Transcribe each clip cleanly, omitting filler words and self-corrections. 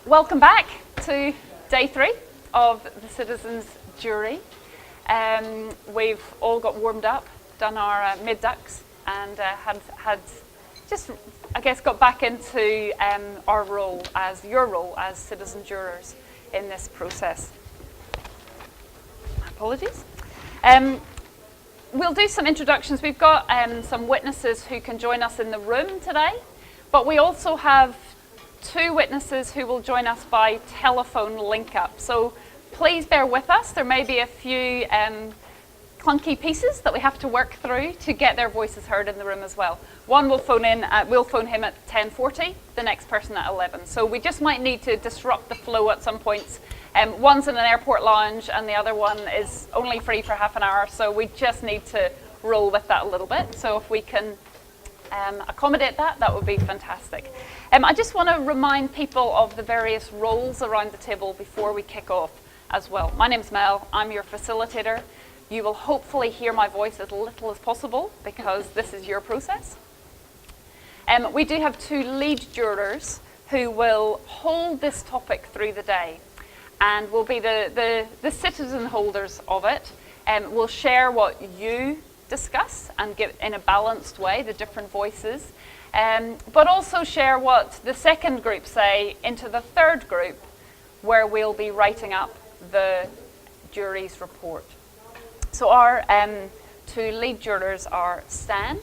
Welcome back to day 3 of the Citizens Jury. We've all got warmed up, done our mid-ducks, and had just, I guess, got back into our role as your role as citizen jurors in this process. Apologies. We'll do some introductions. We've got some witnesses who can join us in the room today, but we also have 2 witnesses who will join us by telephone link-up. So please bear with us. There may be a few clunky pieces that we have to work through to get their voices heard in the room as well. One will phone in, we'll phone him at 10:40, the next person at 11. So we just might need to disrupt the flow at some points. One's in an airport lounge and the other one is only free for half an hour, so we just need to roll with that a little bit. So if we can accommodate that, that would be fantastic. I just want to remind people of the various roles around the table before we kick off as well. My name's Mel, I'm your facilitator. You will hopefully hear my voice as little as possible because this is your process. We do have 2 lead jurors who will hold this topic through the day and will be the citizen holders of it. We'll share what you discuss and give in a balanced way the different voices, but also share what the second group say into the third group, where we'll be writing up the jury's report. So our 2 lead jurors are Stan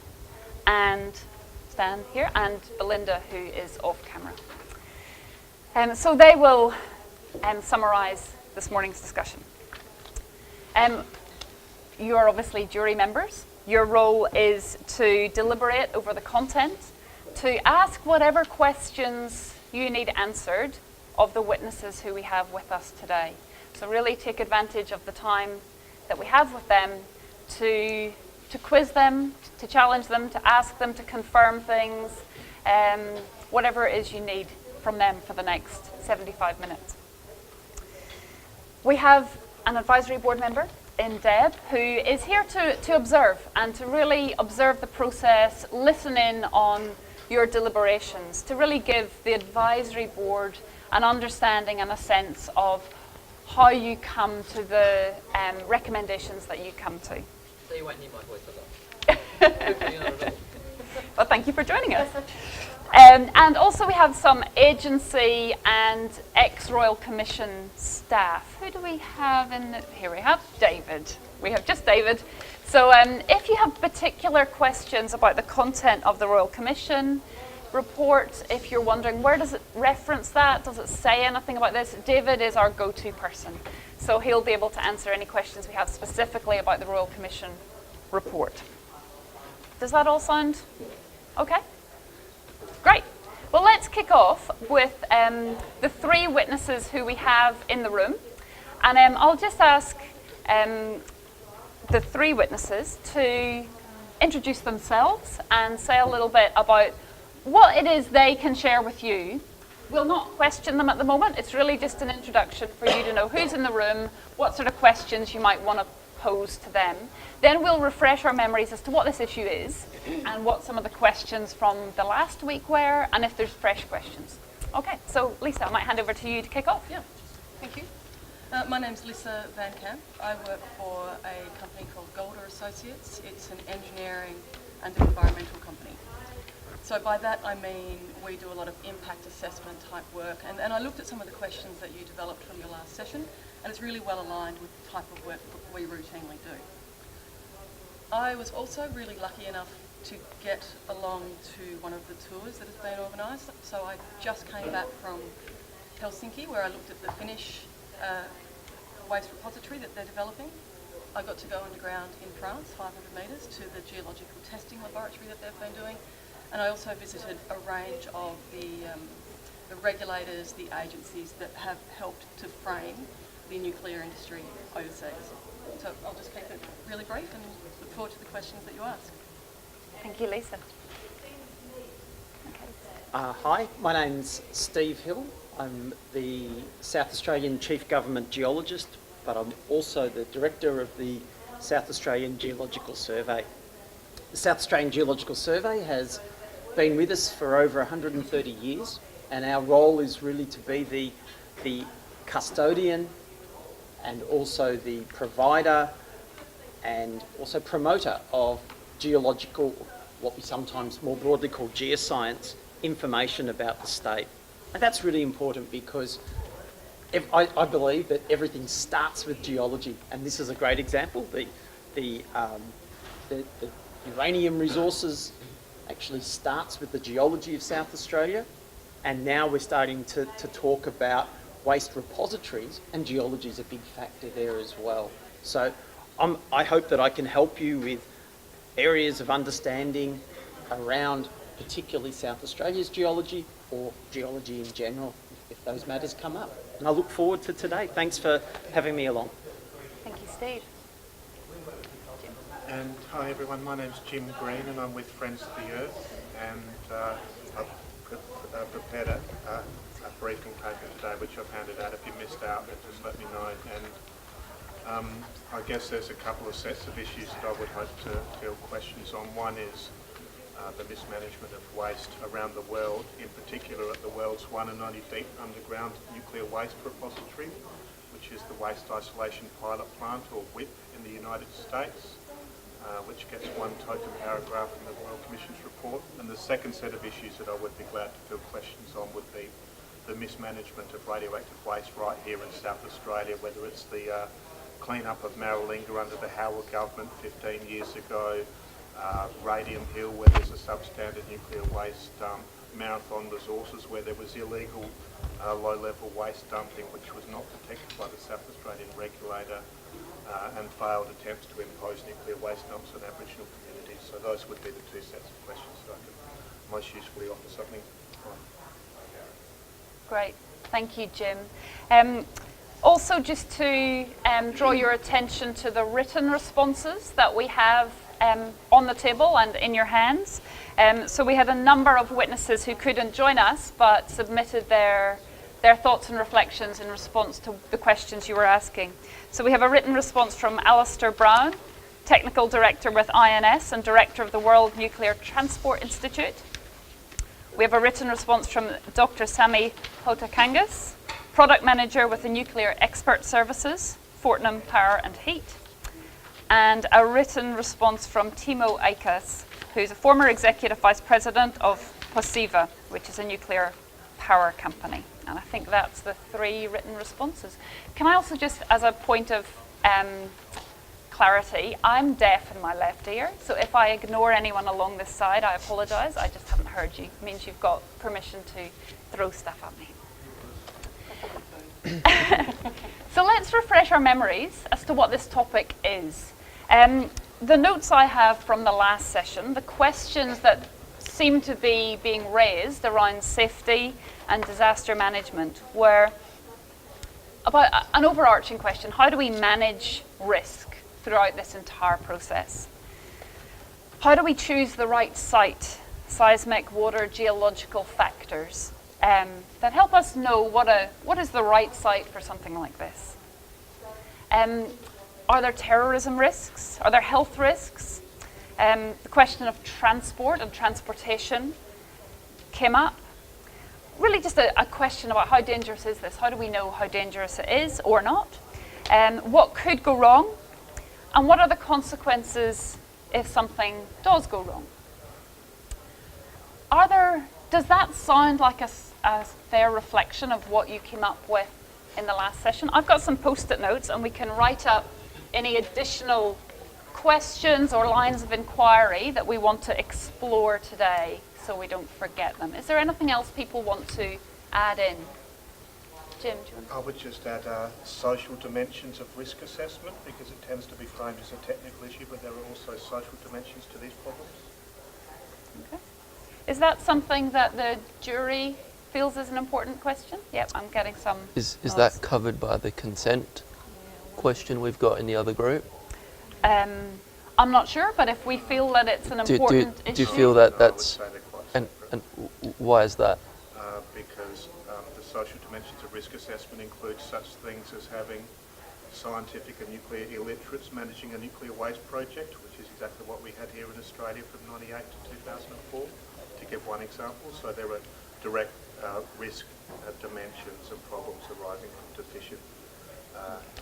here, and Belinda, who is off camera. So they will summarise this morning's discussion. You are obviously jury members. Your role is to deliberate over the content, to ask whatever questions you need answered of the witnesses who we have with us today. So really take advantage of the time that we have with them to quiz them, to challenge them, to ask them to confirm things, whatever it is you need from them for the next 75 minutes. We have an advisory board member in Deb, who is here to observe and to really observe the process, listen in on your deliberations, to really give the advisory board an understanding and a sense of how you come to the recommendations that you come to. So you won't hear my voice a lot. Well, thank you for joining us. And also we have some agency and ex-Royal Commission staff. Who do we have in the... Here we have David. We have just David. So if you have particular questions about the content of the Royal Commission report, if you're wondering where does it reference that, does it say anything about this, David is our go-to person. So he'll be able to answer any questions we have specifically about the Royal Commission report. Does that all sound okay? Great. Well, let's kick off with the 3 witnesses who we have in the room. And I'll just ask the 3 witnesses to introduce themselves and say a little bit about what it is they can share with you. We'll not question them at the moment. It's really just an introduction for you to know who's in the room, what sort of questions you might want to pose to them. Then we'll refresh our memories as to what this issue is and what some of the questions from the last week were, and if there's fresh questions. Okay, so Lisa, I might hand over to you to kick off. Yeah, thank you. My name's Lissa Van Camp. I work for a company called Golder Associates. It's an engineering and environmental company. So by that I mean we do a lot of impact assessment type work, and I looked at some of the questions that you developed from your last session, and it's really well aligned with the type of work that we routinely do. I was also really lucky enough to get along to one of the tours that has been organised. So I just came back from Helsinki, where I looked at the Finnish waste repository that they're developing. I got to go underground in France, 500 metres, to the geological testing laboratory that they've been doing. And I also visited a range of the regulators, the agencies that have helped to frame the nuclear industry overseas. So I'll just keep it really brief and look forward to the questions that you ask. Thank you, Lisa. Hi, my name's Steve Hill. I'm the South Australian Chief Government Geologist, but I'm also the Director of the South Australian Geological Survey. The South Australian Geological Survey has been with us for over 130 years. And our role is really to be the custodian and also the provider and also promoter of geological, what we sometimes more broadly call geoscience, information about the state. And that's really important because I believe that everything starts with geology, and this is a great example. The uranium resources actually starts with the geology of South Australia, and now we're starting to talk about waste repositories, and geology is a big factor there as well. So I hope that I can help you with areas of understanding around particularly South Australia's geology or geology in general, if those matters come up. And I look forward to today. Thanks for having me along. Thank you, Steve. And hi everyone, my name's Jim Green and I'm with Friends of the Earth, and I've prepared a briefing paper today which I've handed out. If you missed out, then just let me know. And I guess there's a couple of sets of issues that I would hope to field questions on. One is the mismanagement of waste around the world, in particular at the world's one and only deep underground nuclear waste repository, which is the Waste Isolation Pilot Plant, or WIP, in the United States, which gets one token paragraph in the Royal Commission's report. And the second set of issues that I would be glad to field questions on would be the mismanagement of radioactive waste right here in South Australia, whether it's the clean-up of Maralinga under the Howard government 15 years ago, Radium Hill where there's a substandard nuclear waste dump, Marathon Resources where there was illegal low-level waste dumping which was not protected by the South Australian regulator, and failed attempts to impose nuclear waste dumps on Aboriginal communities. So those would be the two sets of questions that I could most usefully offer something on. Great. Thank you, Jim. Also, just to draw your attention to the written responses that we have on the table and in your hands. So we had a number of witnesses who couldn't join us but submitted their thoughts and reflections in response to the questions you were asking. So we have a written response from Alistair Brown, Technical Director with INS and Director of the World Nuclear Transport Institute. We have a written response from Dr. Sami Hotakangas, Product Manager with the Nuclear Expert Services, Fortnum Power and Heat. And a written response from Timo Aikas, who's a former Executive Vice President of Posiva, which is a nuclear power company. And I think that's the three written responses. Can I also just, as a point of clarity, I'm deaf in my left ear, so if I ignore anyone along this side, I apologise. I just haven't heard you. It means you've got permission to throw stuff at me. So let's refresh our memories as to what this topic is. The notes I have from the last session, the questions that seem to be being raised around safety and disaster management were about an overarching question: how do we manage risk throughout this entire process? How do we choose the right site, seismic, water, geological factors that help us know what is the right site for something like this? Are there terrorism risks? Are there health risks? The question of transport and transportation came up. Really just a question about how dangerous is this? How do we know how dangerous it is or not? What could go wrong? And what are the consequences if something does go wrong? Does that sound like a fair reflection of what you came up with in the last session? I've got some post-it notes and we can write up any additional questions or lines of inquiry that we want to explore today so we don't forget them. Is there anything else people want to add in? Jim, do you want to? I would just add social dimensions of risk assessment, because it tends to be framed as a technical issue, but there are also social dimensions to these problems. Okay. Is that something that the jury feels is an important question? Yep, I'm getting some. Is that covered by the consent question we've got in the other group? I'm not sure, but if we feel that it's an important issue. Do you feel that that's... I would say they're quite And separate. why is that? Because the social dimensions of risk assessment include such things as having scientific and nuclear illiterates managing a nuclear waste project, which is exactly what we had here in Australia from 1998 to 2004, to give one example. So there are direct risk dimensions and problems arising from deficient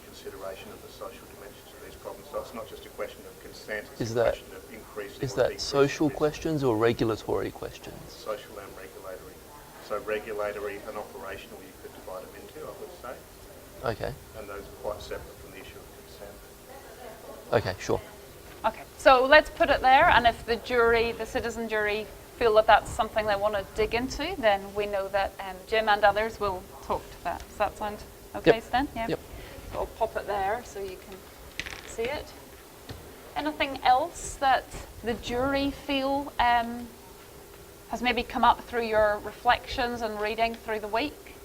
consideration of the social dimensions of these problems. So it's not just a question of consent, it's a question of increasing Is or that decreasing social risk. questions or regulatory questions? Social and regulatory. So regulatory and operational you could divide them into, I would say. Okay. And those are quite separate from the issue of consent. Okay, sure. Okay, so let's put it there, and if the jury, the citizen jury, feel that that's something they want to dig into, then we know that Jim and others will talk to that. Does that sound okay, Yep. Stan? Yeah. Yep. So I'll pop it there so you can see it. Anything else that the jury feel has maybe come up through your reflections and reading through the week,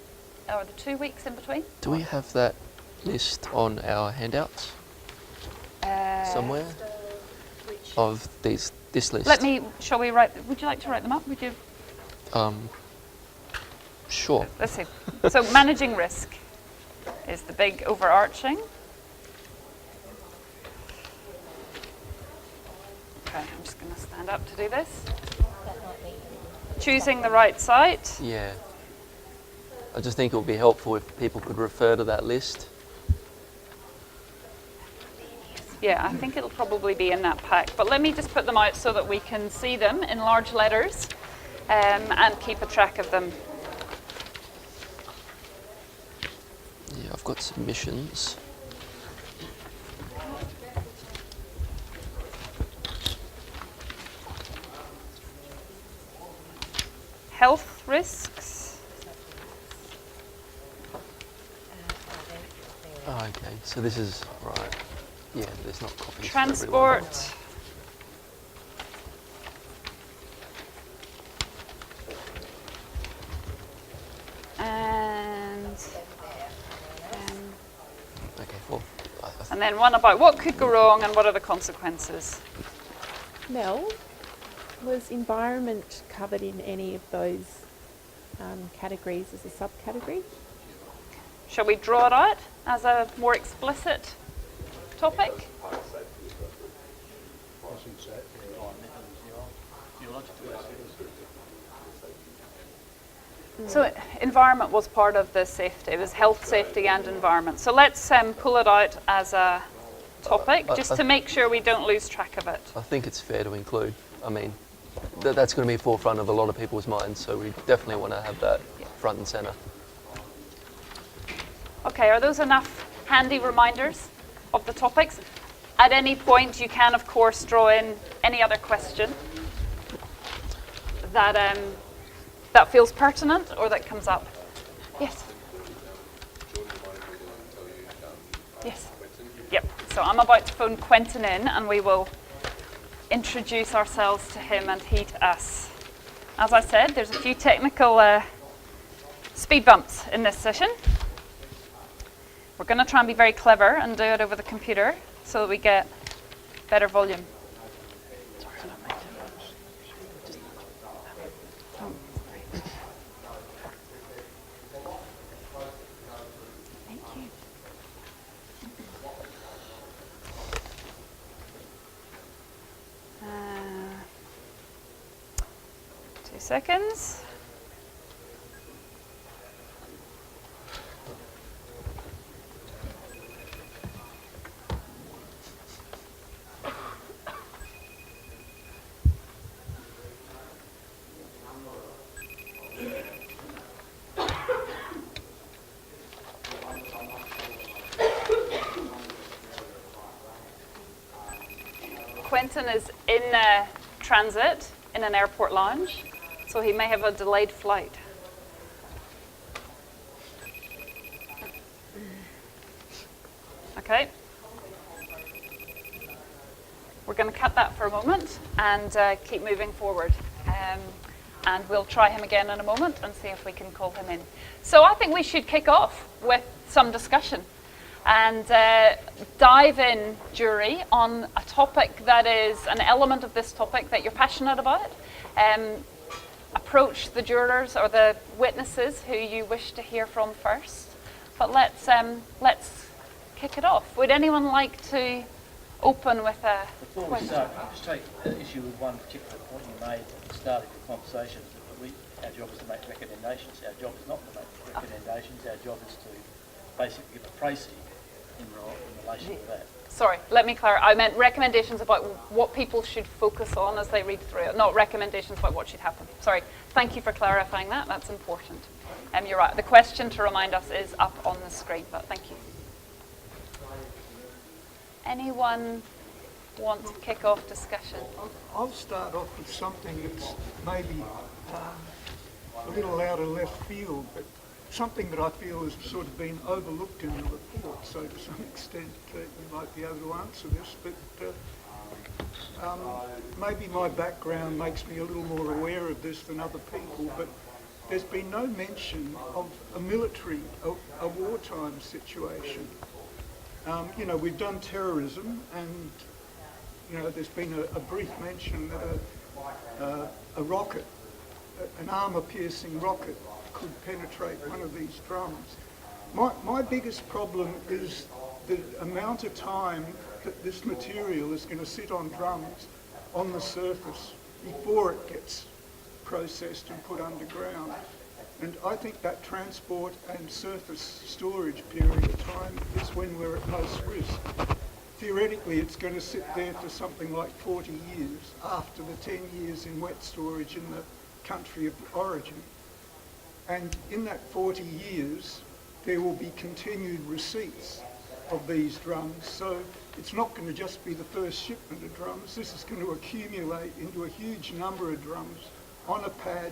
or the 2 weeks in between? Do we have that list on our handouts somewhere of this list? Shall we write, would you like to write them up? Would you? Sure. Let's see. So managing risk is the big overarching. Okay, I'm just going to stand up to do this. Choosing the right site. Yeah. I just think it would be helpful if people could refer to that list. Yeah, I think it'll probably be in that pack. But let me just put them out so that we can see them in large letters and keep a track of them. Yeah, I've got submissions. Health risks. Oh, okay, so this is, right. Yeah, but there's not copies for Transport. And Okay, well, and then one about what could go wrong and what are the consequences. Mel, was environment covered in any of those categories as a subcategory? Shall we draw it out as a more explicit topic? So environment was part of the safety. It was health, safety and environment. So let's pull it out as a topic just to make sure we don't lose track of it. I think it's fair to include. I mean, that's going to be forefront of a lot of people's minds, so we definitely want to have that front and centre. Okay, are those enough handy reminders of the topics? At any point, you can, of course, draw in any other question that that feels pertinent or that comes up. Yes. Yes. Yep. So I'm about to phone Quentin in, and we will introduce ourselves to him and he to us. As I said, there's a few technical speed bumps in this session. We're going to try and be very clever and do it over the computer so that we get better volume. Thank you. 2 seconds. Quentin is in transit in an airport lounge, so he may have a delayed flight. Okay. We're going to cut that for a moment and keep moving forward. And we'll try him again in a moment and see if we can call him in. So I think we should kick off with some discussion and dive in, jury, on a topic that is an element of this topic that you're passionate about. Approach the jurors or the witnesses who you wish to hear from first. But let's kick it off. Would anyone like to open with a Before we start, I'll just take issue with one particular point you made at the start of your conversation. Our job is to make recommendations. Our job is not to make recommendations. Our job is to basically give a précis in relation to that. Sorry, let me clarify. I meant recommendations about what people should focus on as they read through it, not recommendations about what should happen. Sorry, thank you for clarifying that. That's important. You're right. The question, to remind us, is up on the screen, but thank you. Anyone want to kick off discussion? I'll start off with something that's maybe a little out of left field, but something that I feel has sort of been overlooked in the report, so to some extent you might be able to answer this, but maybe my background makes me a little more aware of this than other people, but there's been no mention of a military, a wartime situation. You know, we've done terrorism, and you know, there's been a brief mention that a rocket, an armour-piercing rocket, could penetrate one of these drums. My biggest problem is the amount of time that this material is going to sit on drums on the surface before it gets processed and put underground. And I think that transport and surface storage period of time is when we're at most risk. Theoretically, it's going to sit there for something like 40 years after the 10 years in wet storage in the country of origin. And in that 40 years, there will be continued receipts of these drums. So it's not going to just be the first shipment of drums. This is going to accumulate into a huge number of drums on a pad,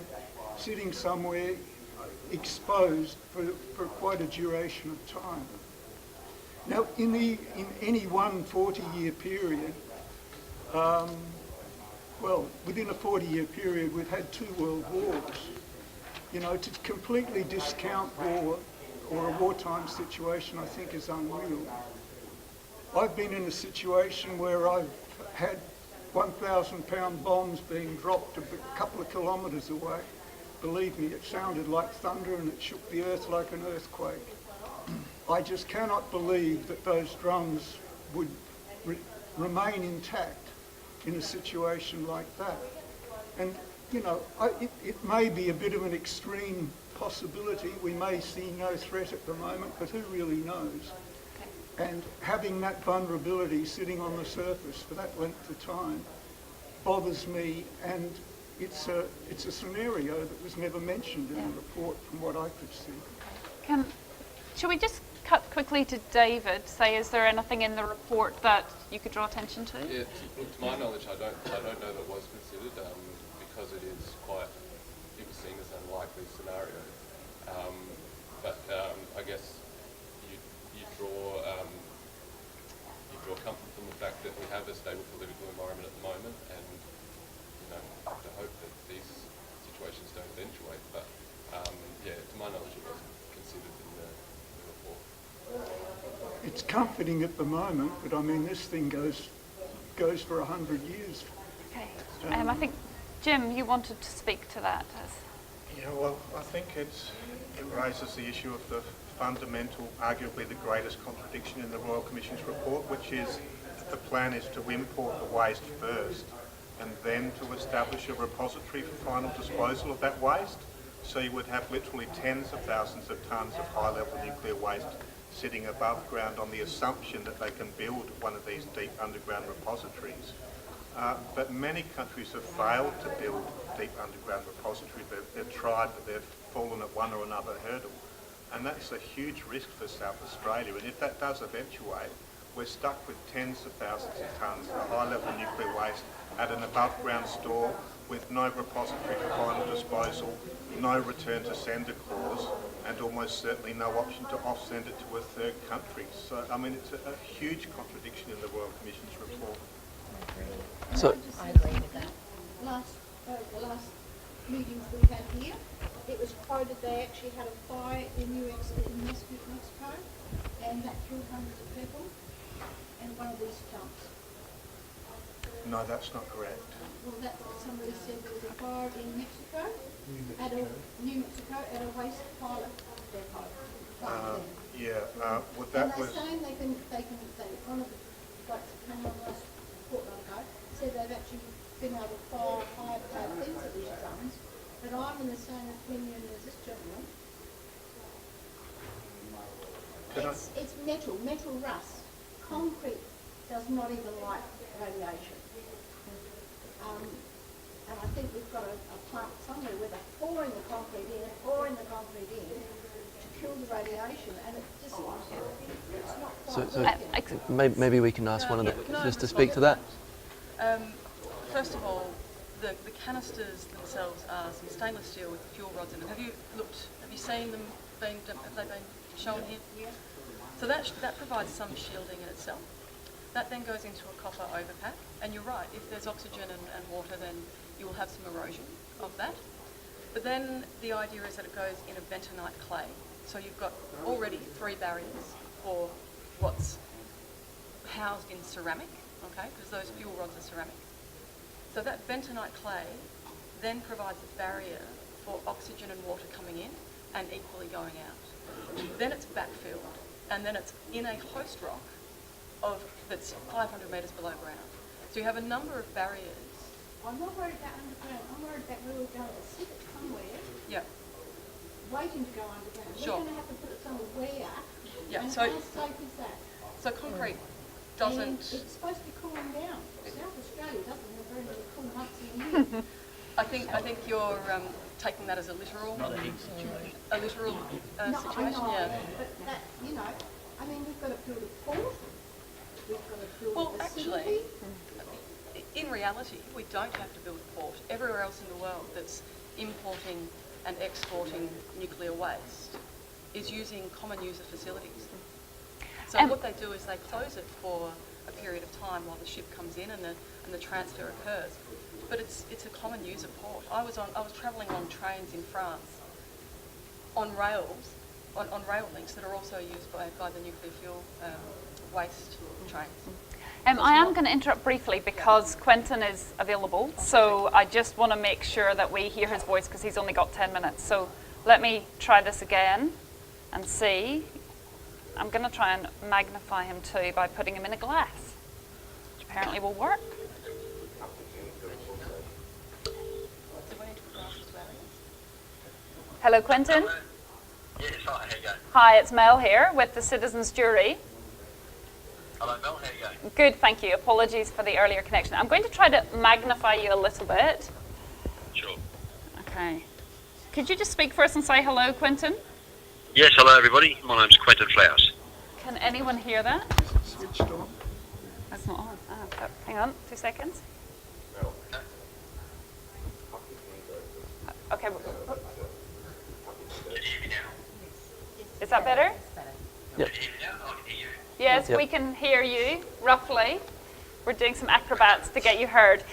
sitting somewhere exposed for quite a duration of time. Now, in any one 40-year period, well, within a 40-year period, we've had 2 world wars. You know, to completely discount war or a wartime situation, I think, is unreal. I've been in a situation where I've had 1,000-pound bombs being dropped a couple of kilometres away. Believe me, it sounded like thunder and it shook the earth like an earthquake. I just cannot believe that those drums would remain intact in a situation like that. And, you know, it may be a bit of an extreme possibility. We may see no threat at the moment, but who really knows? And having that vulnerability sitting on the surface for that length of time bothers me, and it's a scenario that was never mentioned in the report from what I could see. Shall we just cut quickly to David? Say, is there anything in the report that you could draw attention to? Yeah, to my knowledge, I don't know that was considered because it is quite, it was seen as an unlikely scenario. But I guess you draw comfort from the fact that we have a stable political environment at the moment, and you know, have to hope that these situations don't eventuate. But yeah, to my knowledge, it wasn't considered in the report. It's comforting at the moment, but I mean, this thing goes for 100 years. Okay. I think, Jim, you wanted to speak to that. Yeah, well, I think it raises the issue of the fundamental, arguably the greatest contradiction in the Royal Commission's report, which is that the plan is to import the waste first and then to establish a repository for final disposal of that waste. So you would have literally tens of thousands of tonnes of high-level nuclear waste sitting above ground on the assumption that they can build one of these deep underground repositories. But many countries have failed to build deep underground repositories. They've tried, but they've fallen at one or another hurdle. And that's a huge risk for South Australia. And if that does eventuate, we're stuck with tens of thousands of tonnes of high-level nuclear waste at an above-ground store with no repository for final disposal, no return to sender clause, and almost certainly no option to off-send it to a third country. So, I mean, it's a huge contradiction in the Royal Commission's report. So, I agree with that. The last meetings we had here, it was quoted they actually had a fire in Mexico, and that killed hundreds of people, and one of these dumps. No, that's not correct. Well, that's what somebody said. There was a fire in Mexico, New Mexico, at a waste pilot depot. Well, that was... And they're saying one of the folks that came on last fortnight ago said they've actually been able to fire high-powered things at these drums But I'm in the same opinion as this gentleman. It's metal rust. Concrete does not even like radiation. And I think we've got a plant somewhere where they're pouring the concrete in to kill the radiation, and it just it's not quite working. Maybe we can ask one of the just to speak to that. First of all, the canisters themselves are some stainless steel with fuel rods in them. Have you seen them have they been shown here? Yeah. So that provides some shielding in itself. That then goes into a copper overpack, and you're right, if there's oxygen and water, then you will have some erosion of that. But then the idea is that it goes in a bentonite clay. So you've got already 3 barriers for what's housed in ceramic, okay, because those fuel rods are ceramic. So that bentonite clay then provides a barrier for oxygen and water coming in and equally going out. Then it's backfilled, and then it's in a host rock that's 500 metres below ground. So you have a number of barriers. I'm not worried about underground. I'm worried about where we're going to sit it somewhere. Yeah. Waiting to go underground. Sure. We're going to have to put it somewhere where. Yeah. And So how safe is that? So concrete And doesn't. it's supposed to be cooling down. South Australia doesn't have very many cool months in the year. I think you're taking that as a literal. Not a heat situation. A literal No, situation. I know, Yeah. but that, I mean, we've got to build a port. We've got to build Well, a actually, facility. in reality, we don't have to build a port. Everywhere else in the world that's importing and exporting nuclear waste is using common user facilities. So what they do is they close it for a period of time while the ship comes in and the transfer occurs. But it's a common user port. I was travelling on trains in France on rails, on rail links that are also used by the nuclear fuel waste trains. I am going to interrupt briefly because Quentin is available, so I just want to make sure that we hear his voice because he's only got 10 minutes. So let me try this again and see. I'm going to try and magnify him too by putting him in a glass, which apparently will work. Hello, Quentin. Yes, hi, how you going? Hi, it's Mel here with the Citizens Jury. Hello, Mel, how you going? Good, thank you. Apologies for the earlier connection. I'm going to try to magnify you a little bit. Sure. Okay. Could you just speak first and say hello, Quentin? Yes, hello everybody. My name's Quentin Flowers. Can anyone hear that? Switched on. That's not on. Hang on, 2 seconds. Okay. Can you hear me now? Is that better? Yep. Can you hear me now? I can hear you. Yes, Yep. we can hear you, roughly. We're doing some acrobats to get you heard.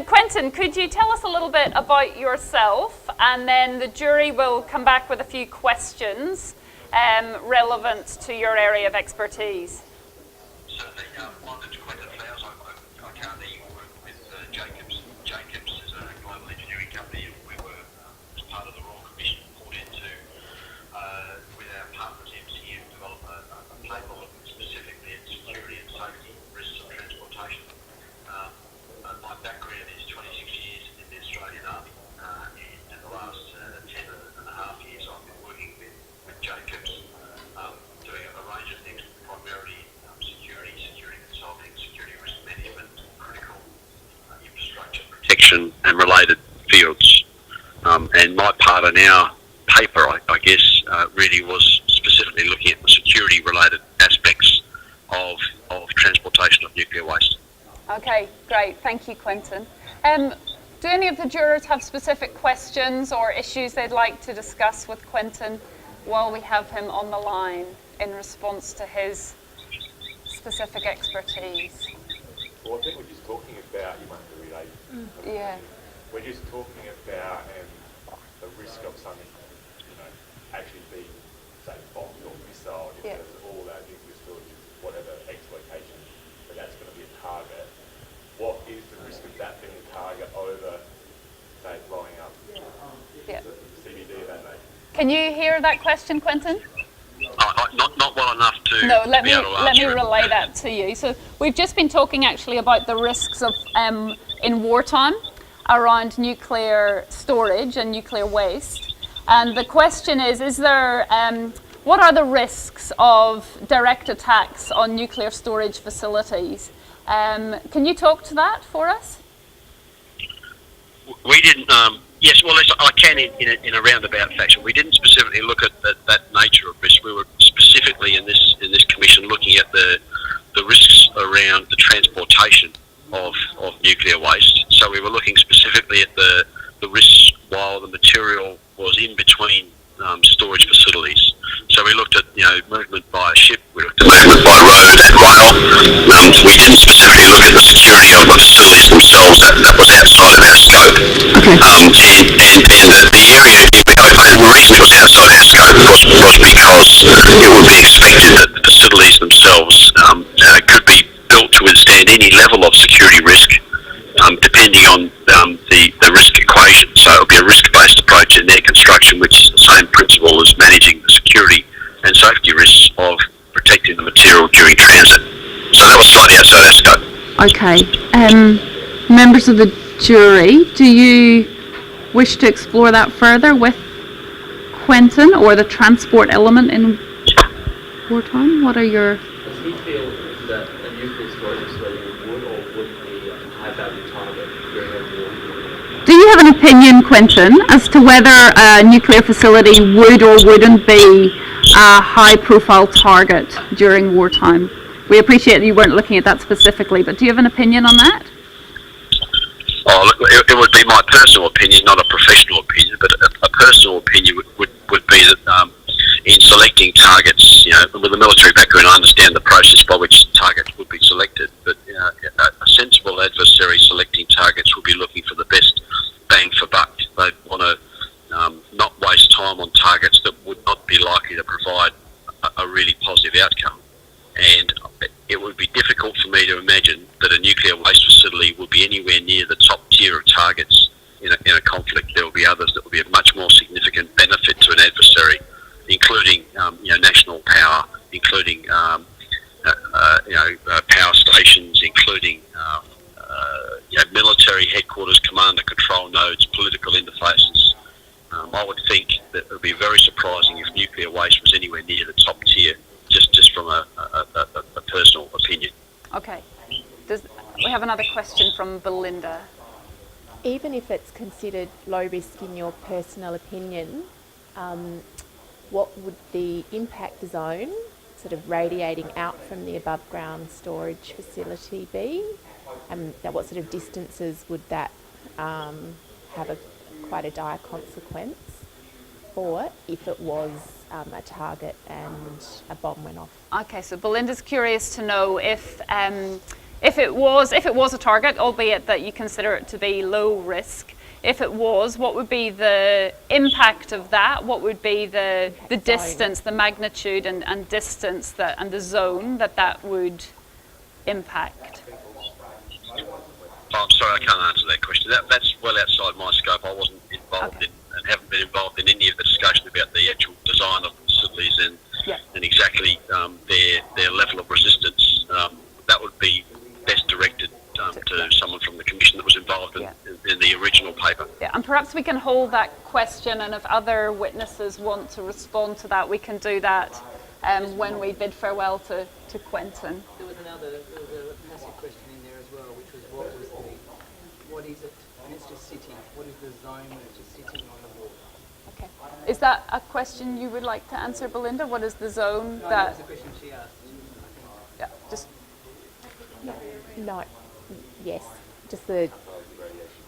Quentin, could you tell us a little bit about yourself, and then the jury will come back with a few questions relevant to your area of expertise. Certainly. My name's Quentin Flowers. I currently work with Jacobs. Jacobs is a global engineering company. We were, as part of the Royal Commission, put into, with our partners MCU, develop a paper looking specifically at security and safety risks of transportation. My background is 26 years in the Australian Army, and the last 10 and a half years I've been working with Jacobs, doing a range of things, primarily security consulting, security risk management, critical infrastructure protection and related fields. And my part in our paper, I guess, really was specifically looking at the security related aspects of transportation of nuclear waste. Okay, great. Thank you, Quentin. Do any of the jurors have specific questions or issues they'd like to discuss with Quentin while we have him on the line in response to his specific expertise? Well, I think we're just talking about, you might have to relate. Yeah. We're just talking about the risk of something, actually being, say, bombed or missile, if Yeah. there's all our nuclear storage, whatever X location, but that's going to be a target. What is the risk of that being a target over, say, blowing up Yeah. the CBD of that day? Can you hear that question, Quentin? Not well enough to No, let be me able to answer it. relay that to you. So we've just been talking actually about the risks of in wartime. around nuclear storage and nuclear waste. And the question is there, what are the risks of direct attacks on nuclear storage facilities? Can you talk to that for us? We didn't, yes, well, I can in a roundabout fashion. We didn't specifically look at that nature of risk. We were specifically in this commission looking at the risks around the transportation of nuclear waste. So we were looking specifically at the risks while the material was in between storage facilities. So we looked at, movement by ship, we looked at movement by road and rail. We didn't specifically look at the security of the facilities themselves. That was outside of our scope. Okay. And the area, the reason it was outside our scope was because it would be expected that the facilities themselves could be built to withstand any level of security risk, depending on the risk equation. So it would be a risk-based approach in their construction, which is the same principle as managing the security and safety risks of protecting the material during transit. So that was slightly outside our scope. Okay. Members of the jury, do you wish to explore that further with Quentin, or the transport element in wartime? What are your... Does he feel that a nuclear storage facility would or wouldn't be a high-value target during a war? Do you have an opinion, Quentin, as to whether a nuclear facility would or wouldn't be a high-profile target during wartime? We appreciate that you weren't looking at that specifically, but do you have an opinion on that? Oh, look, it would be my personal opinion, not a professional opinion, but a personal opinion would be that in selecting targets, with a military background, I understand the process by which targets would be selected, but a sensible adversary selecting targets would be looking for the best bang for buck. They'd want to not waste time on targets that would not be likely to provide a really positive outcome. And it would be difficult for me to imagine that a nuclear waste facility would be anywhere near the top tier of targets in a conflict. There will be others that will be of much more significant benefit to an adversary, including national power, including power stations, including military headquarters, command and control nodes, political interfaces. I would think that it would be very surprising if nuclear waste was anywhere near the top tier, just from a personal opinion. Okay. We have another question from Belinda. Even if it's considered low risk in your personal opinion, what would the impact zone sort of radiating out from the above ground storage facility be? What sort of distances would that have quite a dire consequence for if it was a target and a bomb went off? Okay, so Belinda's curious to know if it was a target, albeit that you consider it to be low risk. If it was, what would be the impact of that? What would be the distance, the magnitude and distance and the zone that would impact? Oh, I'm sorry, I can't answer that question. That's well outside my scope. I wasn't involved in and haven't been involved in any of the discussion about the actual design of the facilities and exactly their level of resistance. That would be best directed to someone from the commission that was involved in the original paper. Yeah, and perhaps we can hold that question, and if other witnesses want to respond to that, we can do that when we bid farewell to Quentin. There was a passive question in there as well, which was what is it? And it's just sitting. What is the zone that's just sitting on the wall? Okay. Is that a question you would like to answer, Belinda? What is the zone that was the question she asked. Yeah, just... No. Yes. Just the...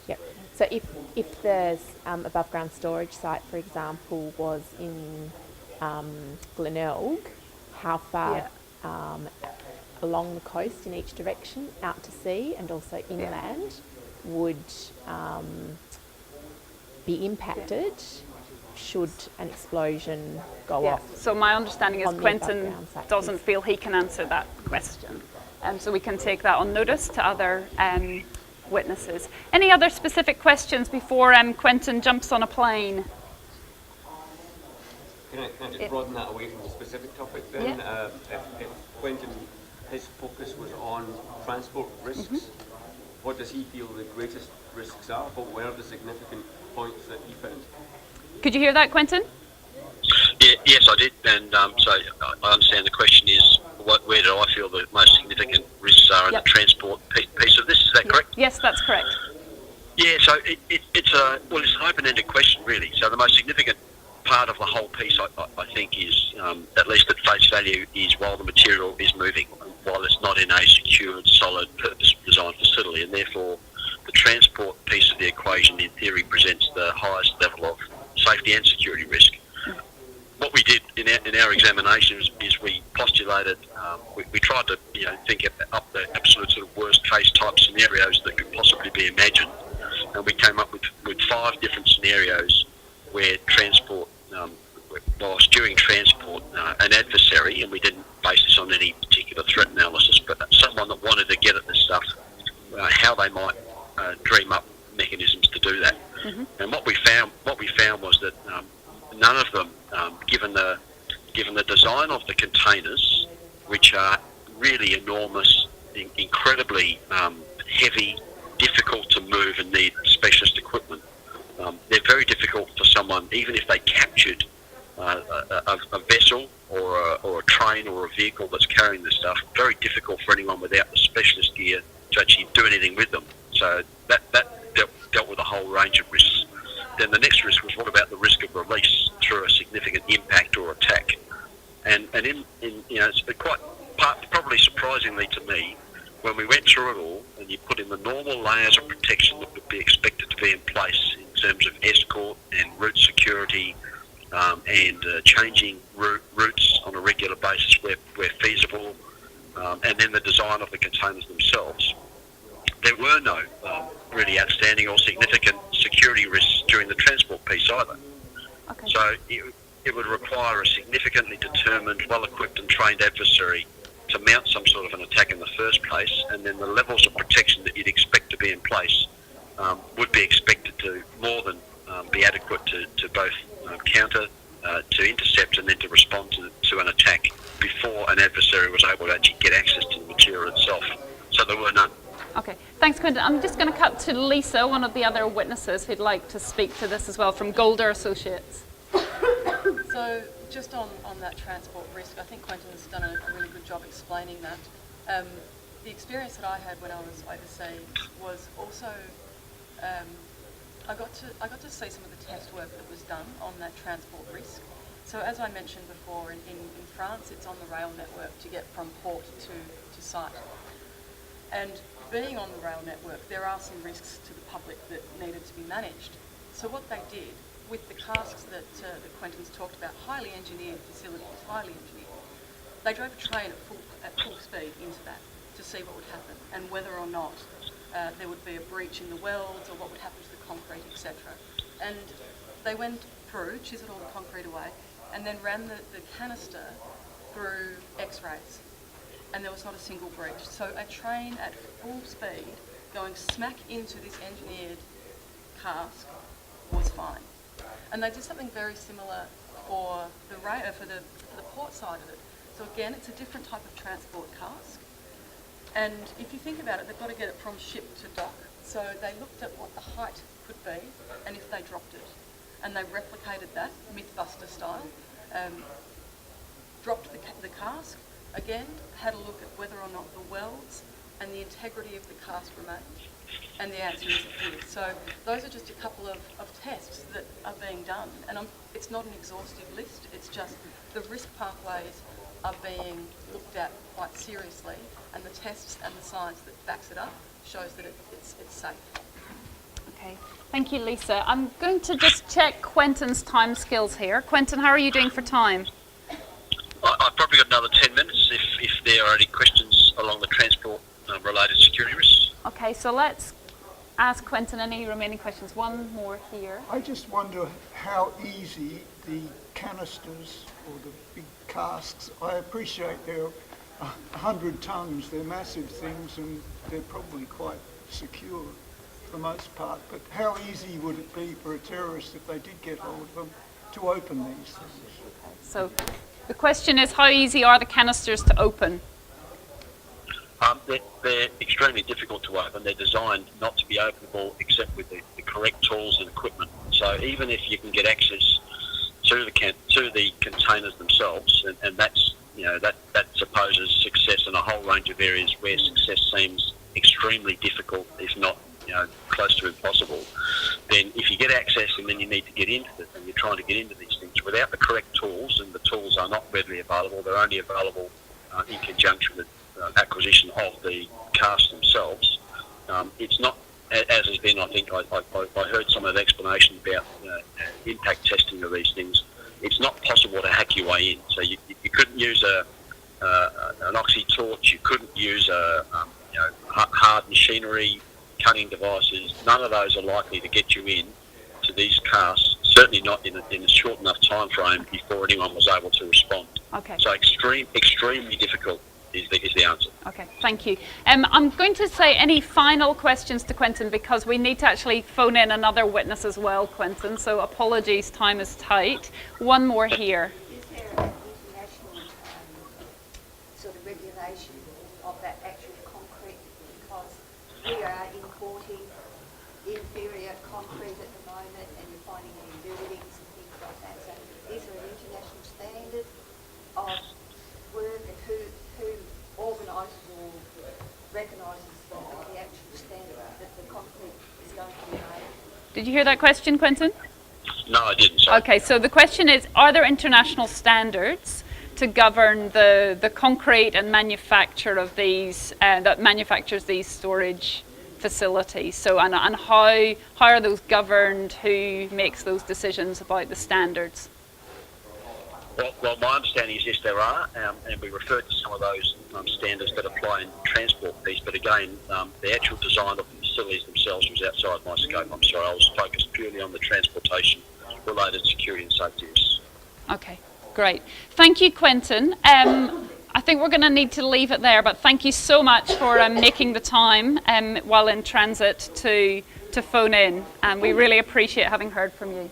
Yep. So if the above ground storage site, for example, was in Glenelg, how far along the coast in each direction, out to sea and also inland, would be impacted should an explosion go off? So my understanding is Quentin doesn't feel he can answer that question. So we can take that on notice to other witnesses. Any other specific questions before Quentin jumps on a plane? Can I just broaden that away from the specific topic then? If Quentin, his focus was on transport risks, what does he feel the greatest risks are? What were the significant points that he found? Could you hear that, Quentin? Yes, I did, and so I understand the question is, where do I feel the most significant risks are in the transport piece of this? Is that correct? Yes, that's correct. Yeah, so it's an open-ended question, really. So the most significant part of the whole piece, I think, is, at least at face value, is while the material is moving, while it's not in a secured, solid, purpose-designed facility, and therefore the transport piece of the equation, in theory, presents the highest level of safety and security risk. What we did in our examinations is we postulated, we tried to think up the absolute sort of worst case type scenarios that could possibly be imagined, and we came up with 5 different scenarios where transport, whilst during transport, an adversary, and we didn't base this on any particular threat analysis, but someone that wanted to get at this stuff, how they might dream up mechanisms to do that. Mm-hmm. And what we found was that none of them, given the design of the containers, which are really enormous, incredibly heavy, difficult to move, and need specialist equipment. They're very difficult for someone, even if they captured a vessel or a train or a vehicle that's carrying this stuff. Very difficult for anyone without the specialist gear to actually do anything with them. So that dealt with a whole range of risks. Then the next risk was, what about the risk of release through a significant impact or attack? And it's quite probably surprisingly to me, when we went through it all, and you put in the normal layers of protection that would be expected to be in place in terms of escort and route security, and changing routes on a regular basis where feasible, and then the design of the containers themselves, there were no really outstanding or significant security risks during the transport piece either. Okay. So it would require a significantly determined, well-equipped and trained adversary to mount some sort of an attack in the first place, and then the levels of protection that you'd expect to be in place would be expected to more than be adequate to both counter, to intercept, and then to respond to an attack before an adversary was able to actually get access to the material itself. So there were none. Okay, thanks, Quentin. I'm just going to cut to Lisa, one of the other witnesses who'd like to speak to this as well, from Golder Associates. So just on that transport risk, I think Quentin's done a really good job explaining that. The experience that I had when I was overseas was also, I got to see some of the test work that was done on that transport risk. So as I mentioned before, in France, it's on the rail network to get from port to site. And being on the rail network, there are some risks to the public that needed to be managed. So what they did with the casks that Quentin's talked about, highly engineered facilities, they drove a train at full speed into that to see what would happen and whether or not there would be a breach in the welds or what would happen to the concrete, etc. And they went through, chiseled all the concrete away, and then ran the canister through X-rays. And there was not a single breach. So a train at full speed going smack into this engineered cask was fine. And they did something very similar for the port side of it. So again, it's a different type of transport cask. And if you think about it, they've got to get it from ship to dock. So they looked at what the height could be and if they dropped it. And they replicated that, Mythbuster style, dropped the cask, again, had a look at whether or not the welds and the integrity of the cask remained, and the answer is it did. So those are just a couple of tests that are being done, and it's not an exhaustive list, it's just the risk pathways are being looked at quite seriously, and the tests and the science that backs it up shows that it's safe. Okay, thank you, Lisa. I'm going to just check Quentin's time skills here. Quentin, how are you doing for time? I've probably got another 10 minutes if there are any questions along the transport related security risks. Okay, so let's ask Quentin any remaining questions. One more here. I just wonder how easy the canisters or the big casks, I appreciate they're 100 tonnes, they're massive things and they're probably quite secure for the most part, but how easy would it be for a terrorist, if they did get hold of them, to open these things? So the question is, how easy are the canisters to open? They're extremely difficult to open. They're designed not to be openable except with the correct tools and equipment. So even if you can get access to the containers themselves, and that's that supposes success in a whole range of areas where success seems extremely difficult, if not close to impossible. Then if you get access and then you need to get into it, and you're trying to get into these things without the correct tools, and the tools are not readily available, they're only available in conjunction with acquisition of the casts themselves. It's not, as has been, I think, I heard some of the explanation about impact testing of these things. It's not possible to hack your way in. So you couldn't use an oxy torch, you couldn't use hard machinery, cutting devices. None of those are likely to get you in to these casts, certainly not in a short enough time frame before anyone was able to respond. Okay. So extremely difficult is the answer. Okay, thank you. I'm going to say any final questions to Quentin, because we need to actually phone in another witness as well, Quentin, so apologies, time is tight. One more here. Is there an international sort of regulation of that actual concrete? Because we are importing inferior concrete at the moment, and you're finding it in buildings and things like that. So is there an international standard of work, and who organises or recognises the actual standard that the concrete is going to be made? Did you hear that question, Quentin? No, I didn't. Sorry. Okay, so the question is, are there international standards to govern the concrete and manufacture of these, that manufactures these storage facilities? So, and how are those governed? Who makes those decisions about the standards? Well, my understanding is yes, there are, and we referred to some of those standards that apply in transport piece. But again, the actual design of the facilities themselves was outside my scope. I'm sorry, I was focused purely on the transportation-related security and safety risks. Okay, great. Thank you, Quentin. I think we're going to need to leave it there, but thank you so much for making the time while in transit to phone in, and we really appreciate having heard from you.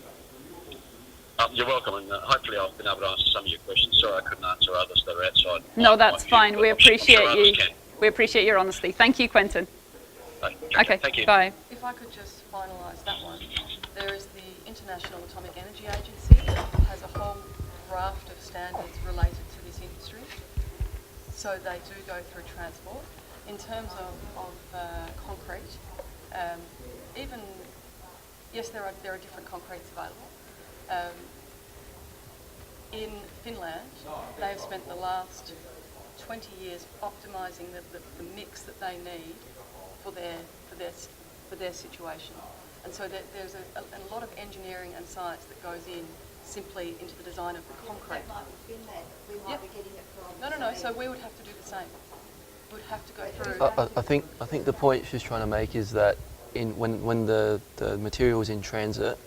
You're welcome, and hopefully I've been able to answer some of your questions. Sorry I couldn't answer others that are outside. No, that's fine. We appreciate you. Can. We appreciate your honesty. Thank you, Quentin. Okay, thank you. Bye. If I could just finalise that one, there is the International Atomic Energy Agency that has a whole raft of standards related to this industry. So they do go through transport. In terms of concrete, yes, there are different concretes available. In Finland, they have spent the last 20 years optimising the mix that they need for their situation, and so there's a lot of engineering and science that goes in simply into the design of the concrete. We might be getting it from. No. So we would have to do the same. We'd have to go through. I think the point she's trying to make is that when the material is in transit,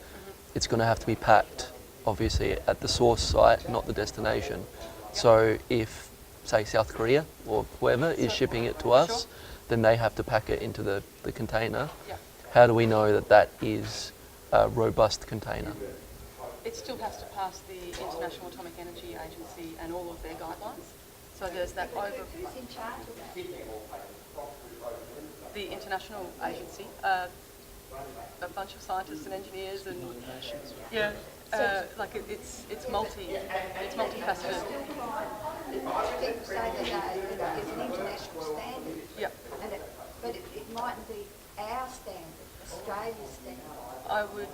it's going to have to be packed, obviously, at the source site, not the destination. So if, say, South Korea or whoever is shipping it to us, then they have to pack it into the container. Yeah. How do we know that that is a robust container? It still has to pass the International Atomic Energy Agency and all of their guidelines. So there's that over. Who's in charge of that? The international agency, a bunch of scientists and engineers, and it's multifaceted. People say that it's an international standard. Yeah. But it mightn't be our standard, Australia's standard. I would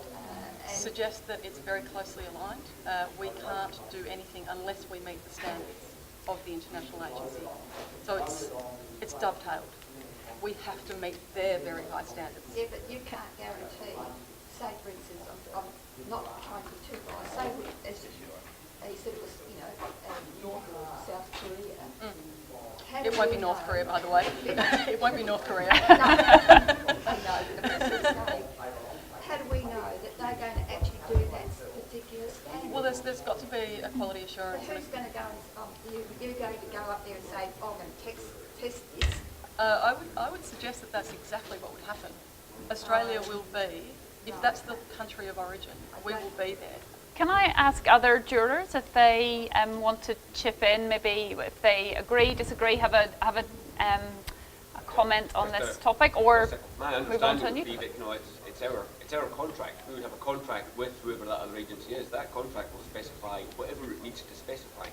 suggest that it's very closely aligned. We can't do anything unless we meet the standards of the international agency. So it's dovetailed. We have to meet their very high standards. Yeah, but you can't guarantee, say for instance, I'm not trying to be too biased, say as you said it was, North or South Korea. It won't be North Korea, by the way. It won't be North Korea. How do we know that they're going to actually do that particular standard? Well, there's got to be a quality assurance. Who's going to go and, you're going to go up there and say, I'm going to test this? I would suggest that that's exactly what would happen. Australia will be, if that's the country of origin, we will be there. Can I ask other jurors if they want to chip in, maybe if they agree, disagree, have a comment on this topic or My move on to a understanding new would be topic? that, you know, it's our contract. We would have a contract with whoever that other agency is. That contract will specify whatever it needs to specify.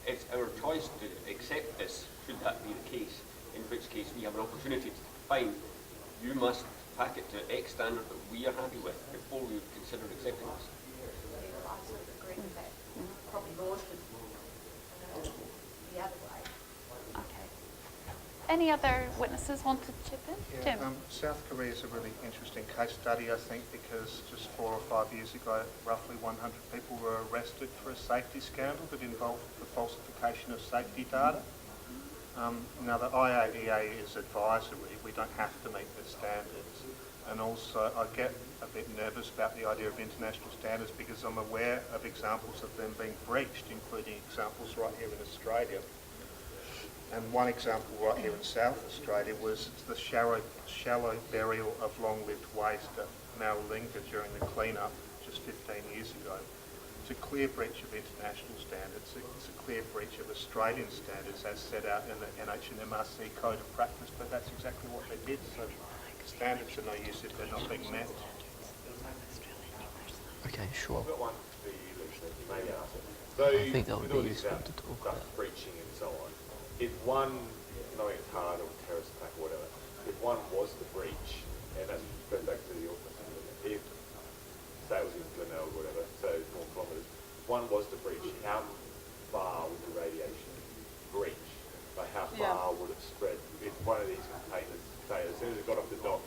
It's our choice to accept this, should that be the case, in which case we have an opportunity to find you must pack it to X standard that we are happy with before we would consider accepting this. I sort of agree with that. Probably more should the other way. Okay. Any other witnesses want to chip in? Jim? South Korea is a really interesting case study, I think, because just 4 or 5 years ago, roughly 100 people were arrested for a safety scandal that involved the falsification of safety data. Now, the IAEA is advisory. We don't have to meet the standards. And also, I get a bit nervous about the idea of international standards because I'm aware of examples of them being breached, including examples right here in Australia. And one example right here in South Australia was the shallow burial of long-lived waste at Maralinga during the clean-up just 15 years ago. It's a clear breach of international standards. It's a clear breach of Australian standards as set out in the NHMRC Code of Practice, but that's exactly what they did. So standards are no use if they're not being met. Okay, sure. I've got one for you, Lisa. You may answer. So, I think that would with all be this useful to talk stuff, about. breaching and so on, if one, knowing it's hard or terrorist attack or whatever, if one was the breach, and that goes back to the if say it was in Glenelg or whatever, so 4 kilometres, one was the breach, how far would the radiation reach? Like how far would it spread? If one of these containers, say as soon as it got off the dock,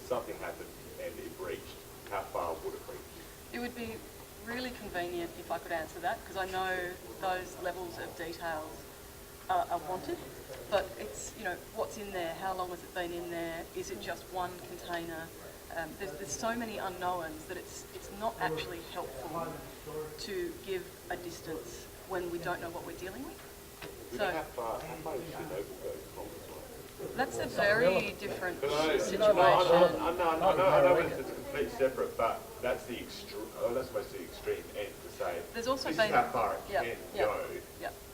something happened and it breached, how far would it reach? It would be really convenient if I could answer that, because I know those levels of details are wanted, but it's, you know, what's in there, how long has it been in there, is it just one container? There's so many unknowns that it's not actually helpful to give a distance when we don't know what we're dealing with. So how far does Chernobyl go from? that's a very different situation. I know it's completely separate, but that's the that's most the extreme end to say. There's also this been is how far it can go.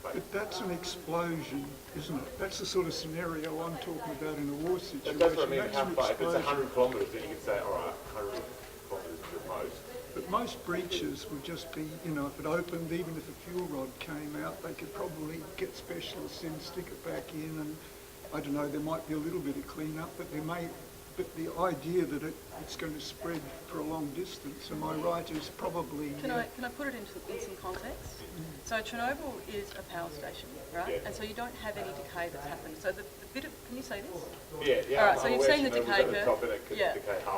But that's an explosion, isn't it? That's the sort of scenario I'm talking about in a war situation. That's what I mean, That's how an far, if it's explosion. 100 kilometres, then you can say, all right, 100 kilometres is the most. But most breaches would just be, you know, if it opened, even if a fuel rod came out, they could probably get specialists in, stick it back in, and I don't know, there might be a little bit of clean-up, but there may, but the idea that it's going to spread for a long distance, am I right, is probably... Can I put it in some context? So Chernobyl is a power station, right? Yeah. And so you don't have any decay that's happened. So the bit of, can you see this? Yeah, yeah. All right, so you've seen the decay curve. curve. Yeah.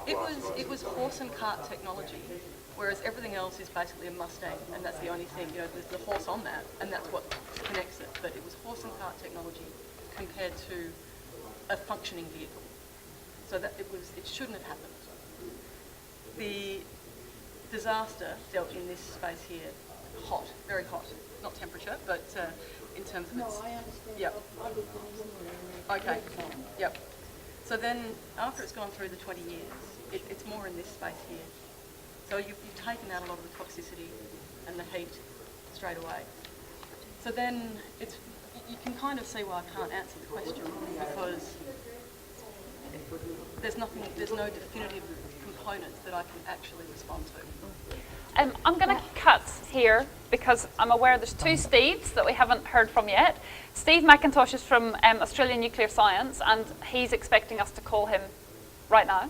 It was horse and cart technology, whereas everything else is basically a Mustang, and that's the only thing. You know, there's the horse on that, and that's what connects it. But it was horse and cart technology compared to a functioning vehicle. So that it shouldn't have happened. The disaster dealt in this space here, hot, very hot, not temperature, but in terms of No, its... I understand. Yep. I lived in a woman Okay, yep. So then, after it's gone through the 20 years, it's more in this space here. So you've taken out a lot of the toxicity and the heat straight away. So then, you can kind of see why I can't answer the question, because there's no definitive components that I can actually respond to. I'm going to cut here because I'm aware there's 2 Steves that we haven't heard from yet. Steve McIntosh is from Australian Nuclear Science, and he's expecting us to call him right now.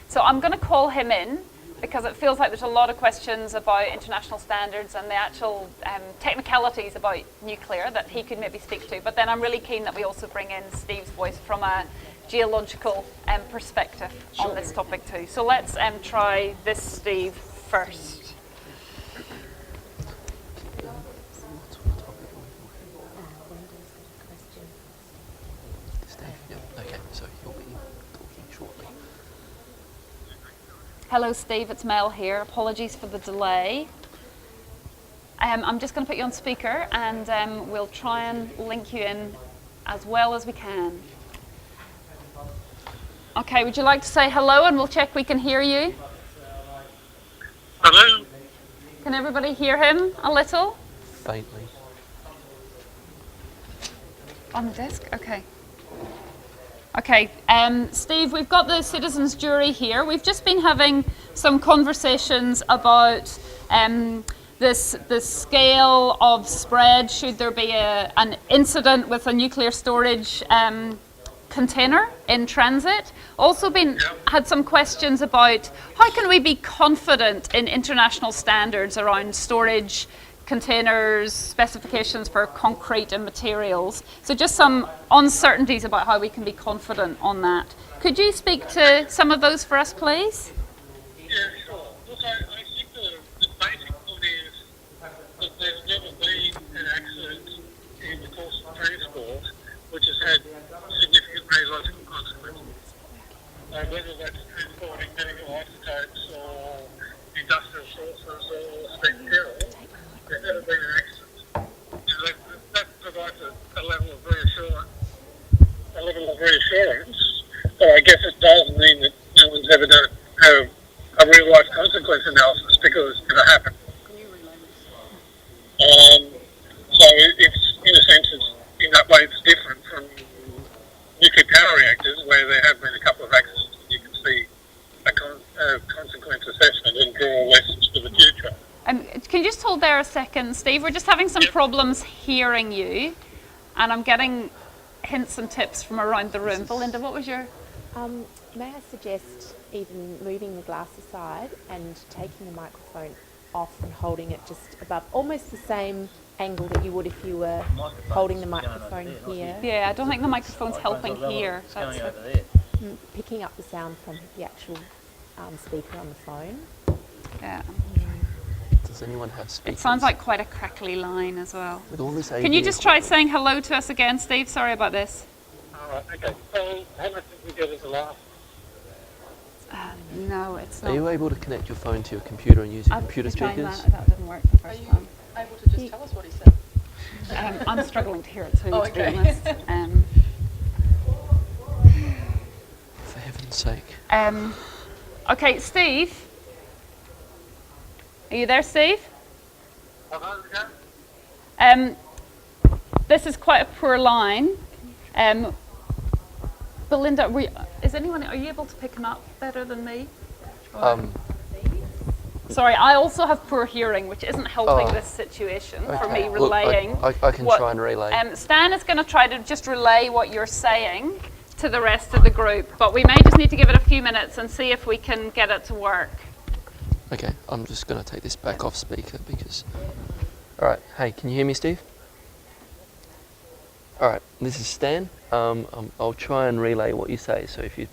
So I'm going to call him in because it feels like there's a lot of questions about international standards and the actual technicalities about nuclear that he could maybe speak to. But then I'm really keen that we also bring in Steve's voice from a geological perspective on this topic too. So let's try this Steve first. Okay, so you'll be talking shortly. Hello Steve, it's Mel here. Apologies for the delay. I'm just going to put you on speaker and we'll try and link you in as well as we can. Okay, would you like to say hello and we'll check we can hear you? Hello? Can everybody hear him a little? Faintly. On the desk? Okay. Okay, Steve, we've got the citizens jury here. We've just been having some conversations about the scale of spread should there be an incident with a nuclear storage container in transit. Also had some questions about how can we be confident in international standards around storage containers, specifications for concrete and materials. So just some uncertainties about how we can be confident on that. Could you speak to some of those for us, please? Yeah, sure. Look, I think the basic point is that there's never been an accident in the course of transport which has had significant radiological consequences. Whether that's transporting medical isotopes or industrial sources or spent fuel, there's never been an accident. And that provides a level of reassurance. But I guess it does mean that no one's ever done a real life consequence analysis because it's never happened. So it's, in a sense, in that way it's different from nuclear power reactors where there have been a couple of accidents and you can see a consequence assessment and draw lessons for the future. Can you just hold there a second, Steve? We're just having some problems hearing you, and I'm getting hints and tips from around the room. Belinda, what was your... May I suggest even moving the glass aside and taking the microphone off and holding it just above, almost the same angle that you would if you were holding the microphone here. Yeah, I don't think the microphone's helping here. It's going over there. Picking up the sound from the actual speaker on the phone. Yeah. Does anyone have speakers? It sounds like quite a crackly line as well. With all this Can you just try saying hello to us again, Steve? Sorry about this. Alright, okay. So how much did we get as a laugh? No, it's not. Are you able to connect your phone to your computer and use your computer speakers? That didn't work the first time. Able to just tell us what he said? I'm struggling to hear it too, to be honest. For heaven's sake. Okay, Steve. Are you there, Steve? This is quite a poor line. Belinda, are you able to pick him up better than me? Sorry, I also have poor hearing, which isn't helping this situation for me relaying. Look, I can try and relay. Stan is going to try to just relay what you're saying to the rest of the group, but we may just need to give it a few minutes and see if we can get it to work. Okay, I'm just going to take this back off speaker because... Alright, hey, can you hear me, Steve? Alright, this is Stan. I'll try and relay what you say, so if you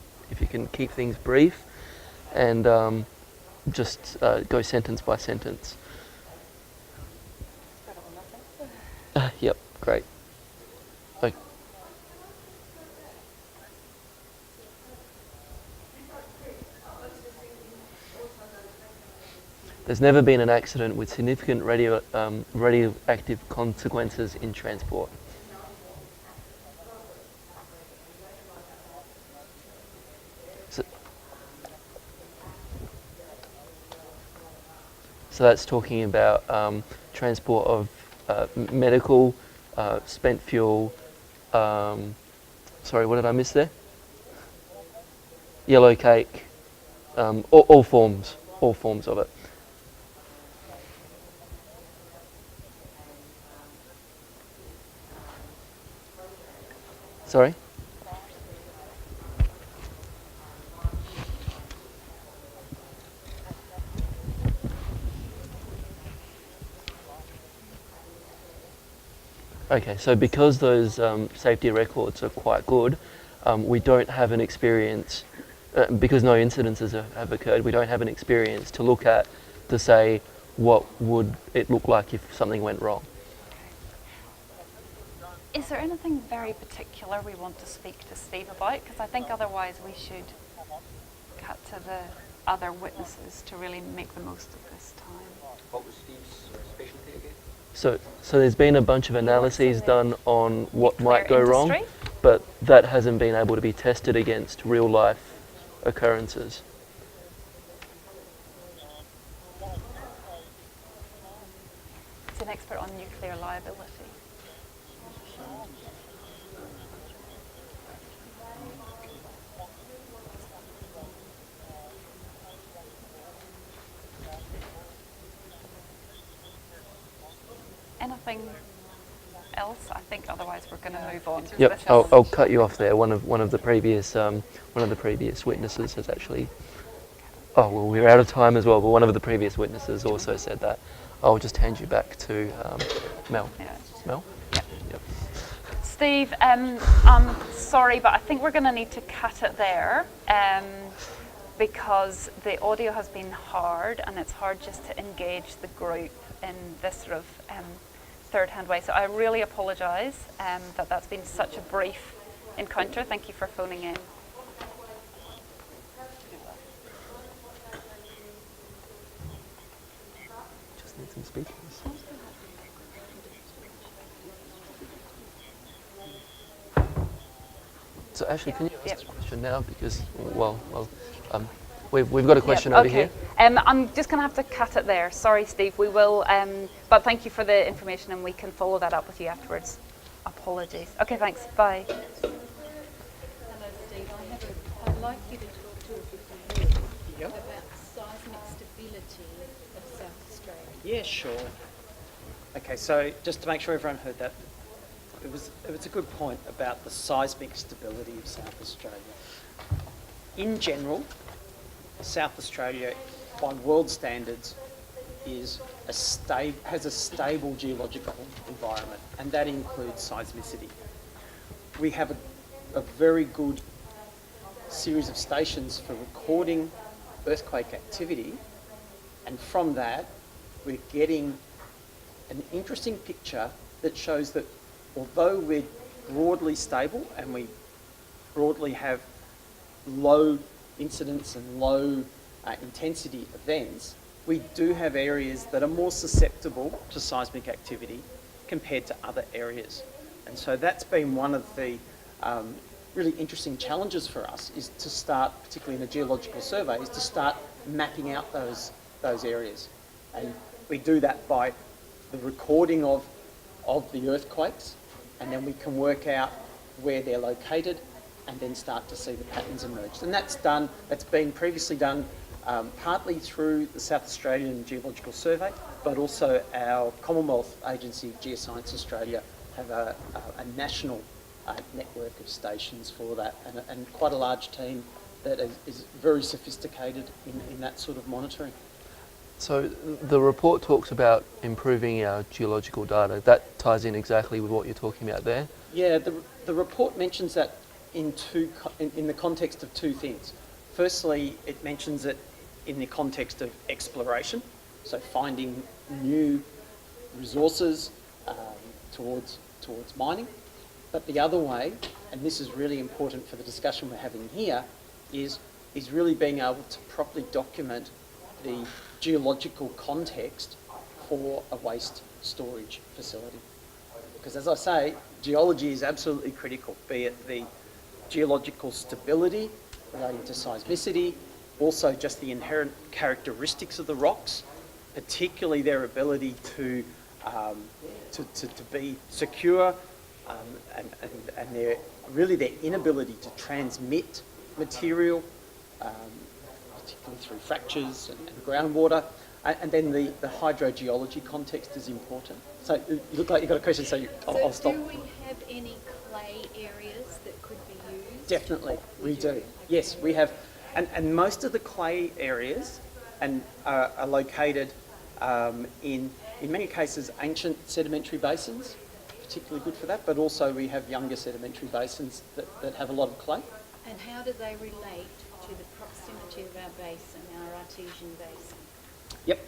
can keep things brief and just go sentence by sentence. Yep, great. Okay. There's never been an accident with significant radioactive consequences in transport. So that's talking about transport of medical, spent fuel, sorry, what did I miss there? Yellow cake, all forms of it. Sorry? Okay, so because those safety records are quite good, we don't have an experience, because no incidences have occurred, we don't have an experience to look at to say what would it look like if something went wrong. Is there anything very particular we want to speak to Steve about? Because I think otherwise we should cut to the other witnesses to really make the most of this time. What was Steve's specialty again? So there's been a bunch of analyses done on what might go wrong, industry? but that hasn't been able to be tested against real life occurrences. He's an expert on nuclear liability. anything else? I think otherwise we're going to move on. Yep, This is- I'll cut you off there. One of the previous witnesses has actually. Oh well, we're out of time as well. But one of the previous witnesses also said that. I'll just hand you back to Mel. Yeah. Mel. Yep. Steve, I'm sorry, but I think we're going to need to cut it there because the audio has been hard, and it's hard just to engage the group in this sort of third-hand way. So I really apologise that that's been such a brief encounter. Thank you for phoning in. Just need some speakers. So actually, can you ask a question now? Because we've got a question over here. I'm just going to have to cut it there. Sorry, Steve. We will, but thank you for the information, and we can follow that up with you afterwards. Apologies. Okay, thanks. Bye. Hello, Steve. I'd like you to talk to us, if you would, about seismic stability of South Australia. Yeah, sure. Okay, so just to make sure everyone heard that, it was a good point about the seismic stability of South Australia. In general, South Australia, by world standards, has a stable geological environment, and that includes seismicity. We have a very good series of stations for recording earthquake activity, and from that we're getting an interesting picture that shows that although we're broadly stable and we broadly have low incidence and low intensity events, we do have areas that are more susceptible to seismic activity compared to other areas. And so that's been one of the really interesting challenges for us, is to start, particularly in a geological survey, is to start mapping out those areas. And we do that by the recording of the earthquakes, and then we can work out where they're located and then start to see the patterns emerge. And that's been previously done partly through the South Australian Geological Survey, but also our Commonwealth agency, Geoscience Australia, have a national network of stations for that, and quite a large team that is very sophisticated in that sort of monitoring. So the report talks about improving our geological data. That ties in exactly with what you're talking about there. Yeah, the report mentions that in the context of two things. Firstly, it mentions it in the context of exploration, so finding new resources towards mining. But the other way, and this is really important for the discussion we're having here, is really being able to properly document the geological context for a waste storage facility. Because as I say, geology is absolutely critical, be it the geological stability relating to seismicity, also just the inherent characteristics of the rocks, particularly their ability to be secure, and their inability to transmit material, particularly through fractures and groundwater. And then the hydrogeology context is important. So you look like you've got a question, so I'll stop. Do we have any clay areas that could be used? Definitely, we do. Yes, we have. And most of the clay areas are located in many cases, ancient sedimentary basins, particularly good for that, but also we have younger sedimentary basins that have a lot of clay. And how do they relate to the proximity of our basin, our artesian basin? Yep.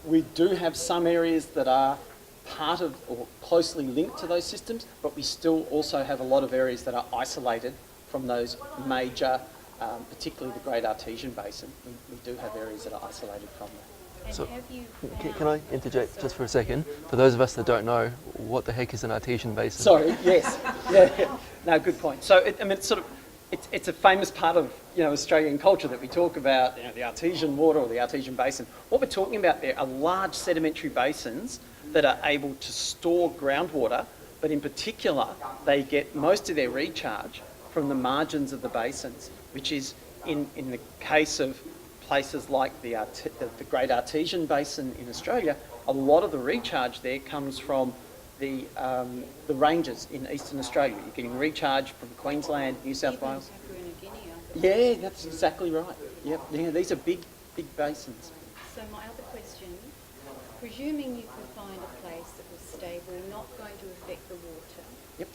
We do have some areas that are part of or closely linked to those systems, but we still also have a lot of areas that are isolated from those major, particularly the Great Artesian Basin. We do have areas that are isolated from that. So, can I interject just for a second? For those of us that don't know, what the heck is an artesian basin? Sorry, yes. Yeah. No, good point. So, it's a famous part of Australian culture that we talk about, the artesian water or the artesian basin. What we're talking about there are large sedimentary basins that are able to store groundwater, but in particular, they get most of their recharge from the margins of the basins, which is, in the case of places like the Great Artesian Basin in Australia, a lot of the recharge there comes from the ranges in Eastern Australia. You're getting recharge from Queensland, New South Wales. Yeah, that's exactly right. Yep. Yeah, these are big basins. So my other question, presuming you could find a place that was stable, not going to affect the water, yep.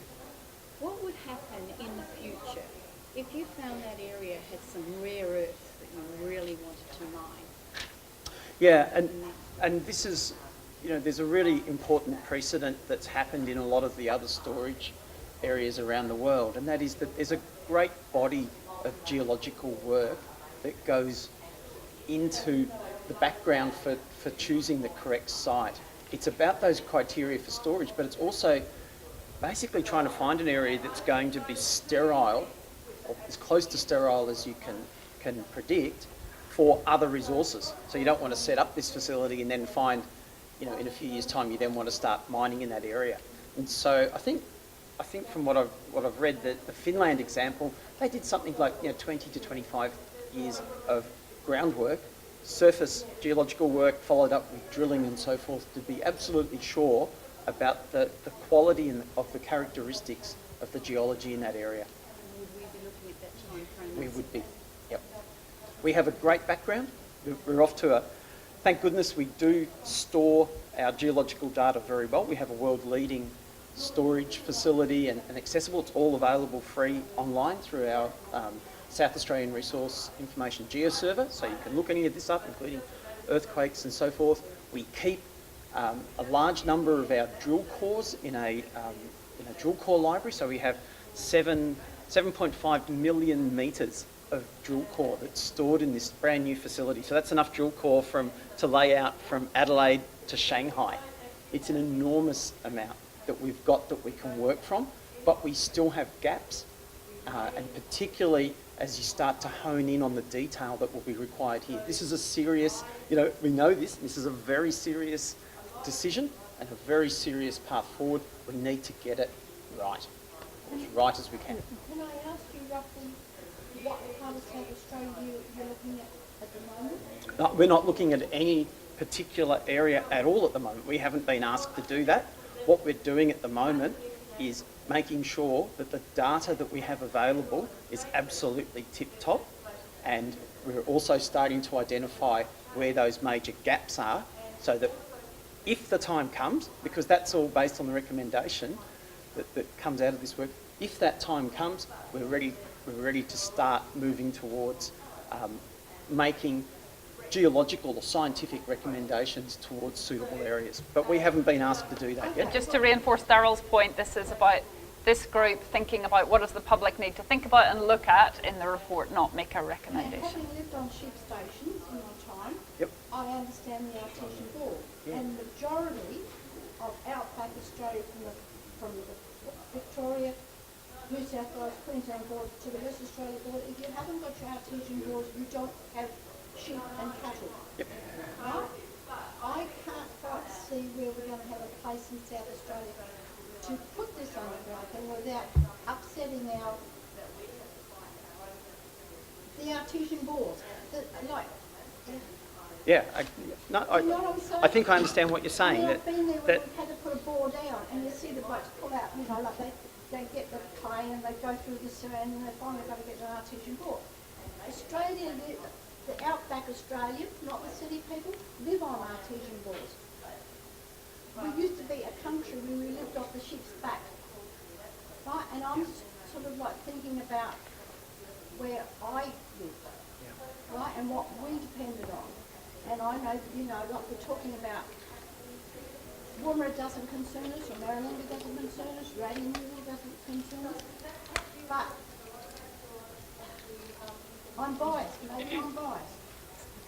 What would happen in the future if you found that area had some rare earth that you really wanted to mine? Yeah, and this is, there's a really important precedent that's happened in a lot of the other storage areas around the world, and that is that there's a great body of geological work that goes into the background for choosing the correct site. It's about those criteria for storage, but it's also basically trying to find an area that's going to be sterile, or as close to sterile as you can predict, for other resources. So you don't want to set up this facility and then find, in a few years' time, you then want to start mining in that area. And so I think from what I've read, the Finland example, they did something like 20 to 25 years of groundwork, surface geological work, followed up with drilling and so forth, to be absolutely sure about the quality of the characteristics of the geology in that area. And would we be looking at that time frame? We would be, yep. We have a great background. We're off to thank goodness we do store our geological data very well. We have a world-leading storage facility and accessible. It's all available free online through our South Australian Resource Information Geoserver, so you can look any of this up, including earthquakes and so forth. We keep a large number of our drill cores in a drill core library, so we have 7.5 million metres of drill core that's stored in this brand new facility. So that's enough drill core to lay out from Adelaide to Shanghai. It's an enormous amount that we've got that we can work from, but we still have gaps, and particularly as you start to hone in on the detail that will be required here. This is a serious, we know this is a very serious decision and a very serious path forward. We need to get it right, as right as we can. Can I ask you roughly what part of South Australia you're looking at the moment? No, we're not looking at any particular area at all at the moment. We haven't been asked to do that. What we're doing at the moment is making sure that the data that we have available is absolutely tip-top, and we're also starting to identify where those major gaps are, so that if the time comes, because that's all based on the recommendation that comes out of this work, if that time comes, we're ready to start moving towards making geological or scientific recommendations towards suitable areas. But we haven't been asked to do that yet. Just to reinforce Daryl's point, this is about this group thinking about what does the public need to think about and look at in the report, not make a recommendation. Having lived on ship stations in my time, yep. I understand the artesian bore. Yeah. And the majority of outback Australia from the Victoria, New South Wales, Queensland border to the West Australia border, if you haven't got your artesian bores, you don't have sheep and cattle. Yep. Right? I can't quite see where we're going to have a place in South Australia to put this on the ground and without upsetting the artesian bores. Yeah, I think I understand what you're I saying. mean, I've been there when we've had to put a bore down and you see the blokes pull out, like they get the clay and they go through the sand and they finally got to get an artesian bore. Australia, the outback Australia, not the city people, live on artesian bores. We used to be a country when we lived off the ship's back, right? And I'm sort of like thinking about where I lived, right? And what we depended on. And I know that, like we're talking about, Woomera doesn't concern us, or Maryland doesn't concern us, Radianville doesn't concern us, but I'm biased, maybe I'm biased,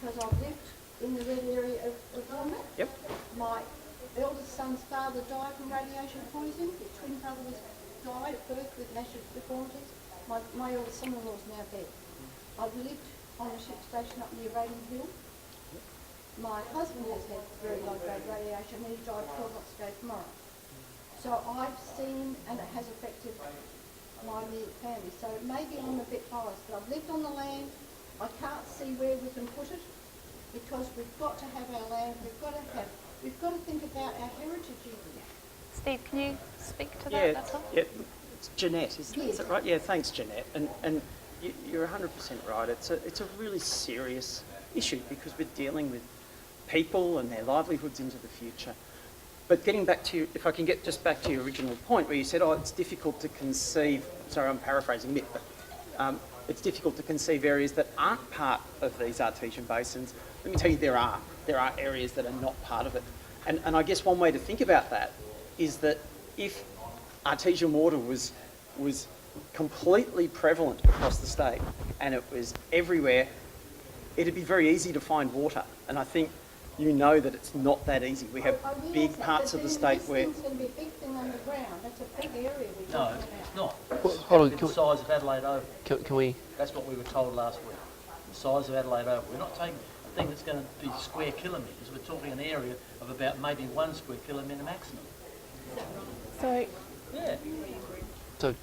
because I've lived in the red area of Woomera. Yep. My eldest son's father died from radiation poisoning. His twin brother died at birth with massive deformities. My eldest son-in-law is now dead. I've lived on a ship station up near Radianville. My husband has had very low-grade radiation and he died 12 months ago tomorrow. So I've seen, and it has affected my immediate family. So maybe I'm a bit biased, but I've lived on the land. I can't see where we can put it because we've got to have our land. We've got to have we've got to think about our heritage area. Steve, can you speak to that? Yeah, That's all? yeah. It's Jeanette, is that right? Yeah, thanks, Jeanette. And you're 100% right. It's a really serious issue because we're dealing with people and their livelihoods into the future. But getting back to, if I can get just back to your original point where you said, oh, it's difficult to conceive, sorry, I'm paraphrasing a bit, but it's difficult to conceive areas that aren't part of these artesian basins. Let me tell you, there are areas that are not part of it. And I guess one way to think about that is that if artesian water was completely prevalent across the state and it was everywhere, it'd be very easy to find water. And I think you know that it's not that easy. We have big parts of the state where... This thing's going to be a big thing underground. That's a big area we're No, talking it's about. not. Well, hold on, The size of Adelaide Oval. Can we? That's what we were told last week. The size of Adelaide Oval. We're not taking a thing that's going to be square kilometres. We're talking an area of about maybe 1 square kilometre maximum. So, Yeah. So,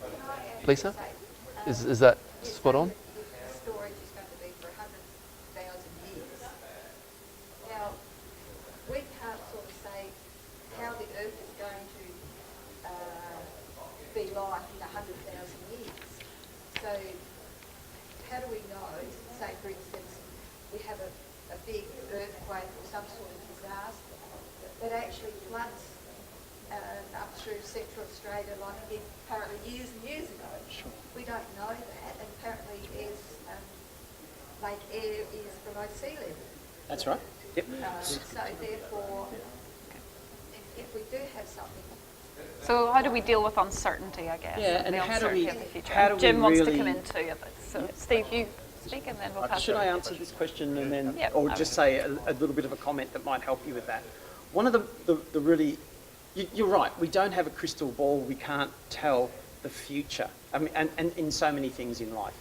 Lisa, is that spot on? The storage is going to be for 100,000 years. Now, we can't sort of say how the Earth is going to be like in 100,000 years. So, how do we know, say for instance, we have a big earthquake or some sort of disaster that actually floods up through Central Australia like it did apparently years and years ago. Sure. We don't know that, and apparently Lake Eyre is below sea level. That's right. Yep. So therefore, if we do have something. So how do we deal with uncertainty, I guess? Yeah, and the how do uncertainty we- of the future? how do we Jim wants to really- come in too a bit. So Steve, you speak and then we'll pass Should it I over. answer this question and then, Yeah. or just say a little bit of a comment that might help you with that? One of the really, you're right, we don't have a crystal ball, we can't tell the future, I mean, and in so many things in life.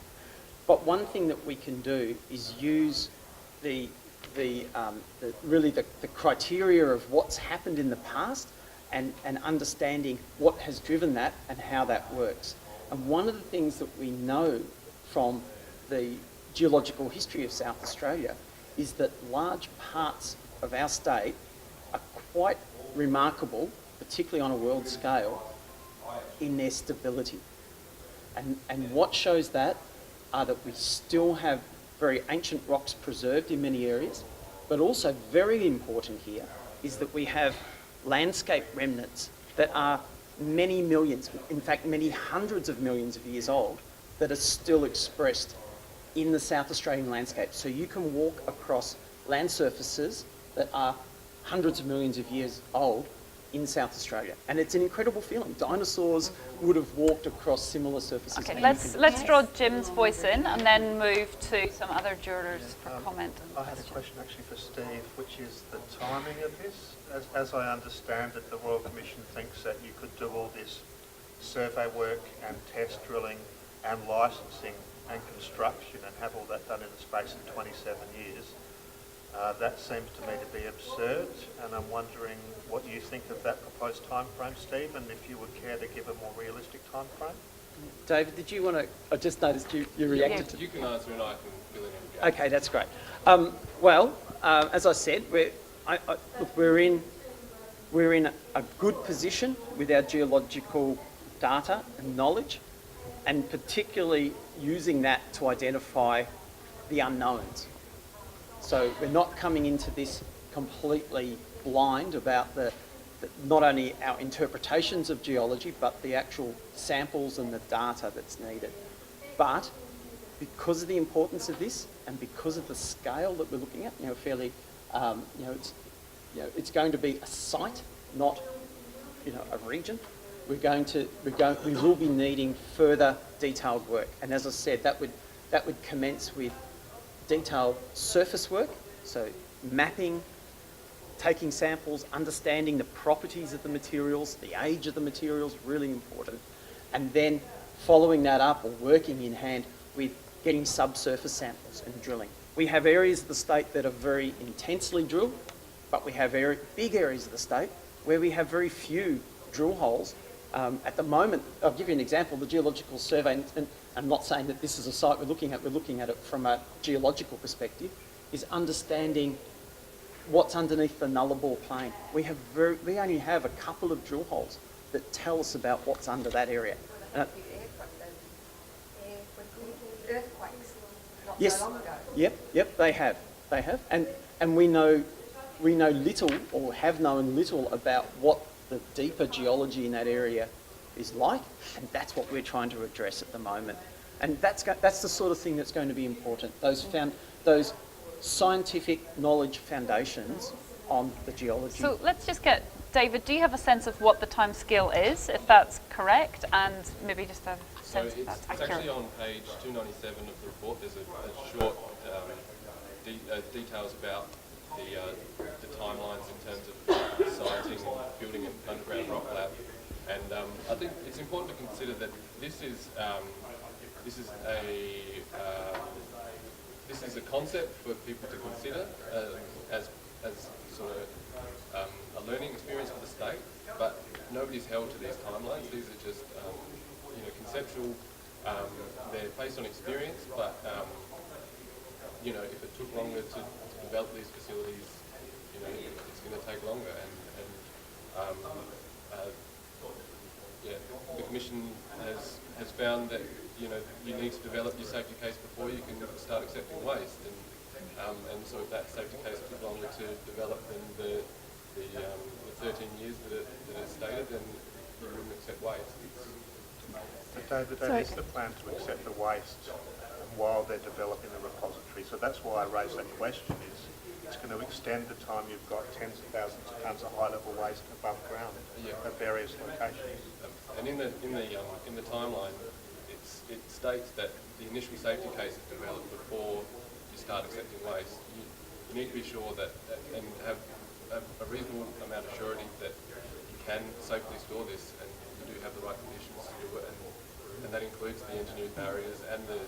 But one thing that we can do is use the criteria of what's happened in the past and understanding what has driven that and how that works. And one of the things that we know from the geological history of South Australia is that large parts of our state are quite remarkable, particularly on a world scale, in their stability. And what shows that are that we still have very ancient rocks preserved in many areas, but also very important here is that we have landscape remnants that are many millions, in fact many hundreds of millions of years old, that are still expressed in the South Australian landscape. So you can walk across land surfaces that are hundreds of millions of years old in South Australia. And it's an incredible feeling. Dinosaurs would have walked across similar surfaces. Okay, let's draw Jim's voice in and then move to some other jurors for comment. I had a question actually for Steve, which is the timing of this. As I understand it, the Royal Commission thinks that you could do all this survey work and test drilling and licensing and construction and have all that done in the space of 27 years. That seems to me to be absurd, and I'm wondering what you think of that proposed time frame, Steve, and if you would care to give a more realistic time frame. David, did you want to, I just noticed you reacted to... You can answer and I can fill in any gaps. Okay, that's great. As I said, we're in a good position with our geological data and knowledge, and particularly using that to identify the unknowns. So we're not coming into this completely blind about not only our interpretations of geology, but the actual samples and the data that's needed. But because of the importance of this and because of the scale that we're looking at, fairly, it's going to be a site, not, a region. We will be needing further detailed work. And as I said, that would commence with detailed surface work, so mapping, taking samples, understanding the properties of the materials, the age of the materials, really important, and then following that up or working in hand with getting subsurface samples and drilling. We have areas of the state that are very intensely drilled, but we have big areas of the state where we have very few drill holes. At the moment, I'll give you an example, the Geological Survey, and I'm not saying that this is a site we're looking at it from a geological perspective, is understanding what's underneath the nullarbor plain. We only have a couple of drill holes that tell us about what's under that area. And Earthquakes not yes, so long ago. yep, they have, and we know little, or have known little, about what the deeper geology in that area is like, and that's what we're trying to address at the moment. And that's the sort of thing that's going to be important. Those scientific knowledge foundations on the geology. So let's just get, David, do you have a sense of what the time scale is, if that's correct, and maybe just a sense if that's It's accurate? actually on page 297 of the report. There's a short details about the timelines in terms of siting and building an underground rock lab. And I think it's important to consider that this is a concept for people to consider as sort of a learning experience for the state, but nobody's held to these timelines. These are just conceptual. They're based on experience, but if it took longer to develop these facilities, it's going to take longer. The Commission has found that you need to develop your safety case before you can start accepting waste, and so if that safety case took longer to develop than the 13 years that it stated, then you wouldn't accept waste. But David, that is the plan, to accept the waste while they're developing the repository. So that's why I raised that question. It's going to extend the time you've got tens of thousands of tonnes of high-level waste above ground at various locations. And in the timeline, it states that the initial safety case is developed before you start accepting waste. You need to be sure that and have a reasonable amount of surety that you can safely store this, and you do have the right conditions to do it, and that includes the engineering barriers and the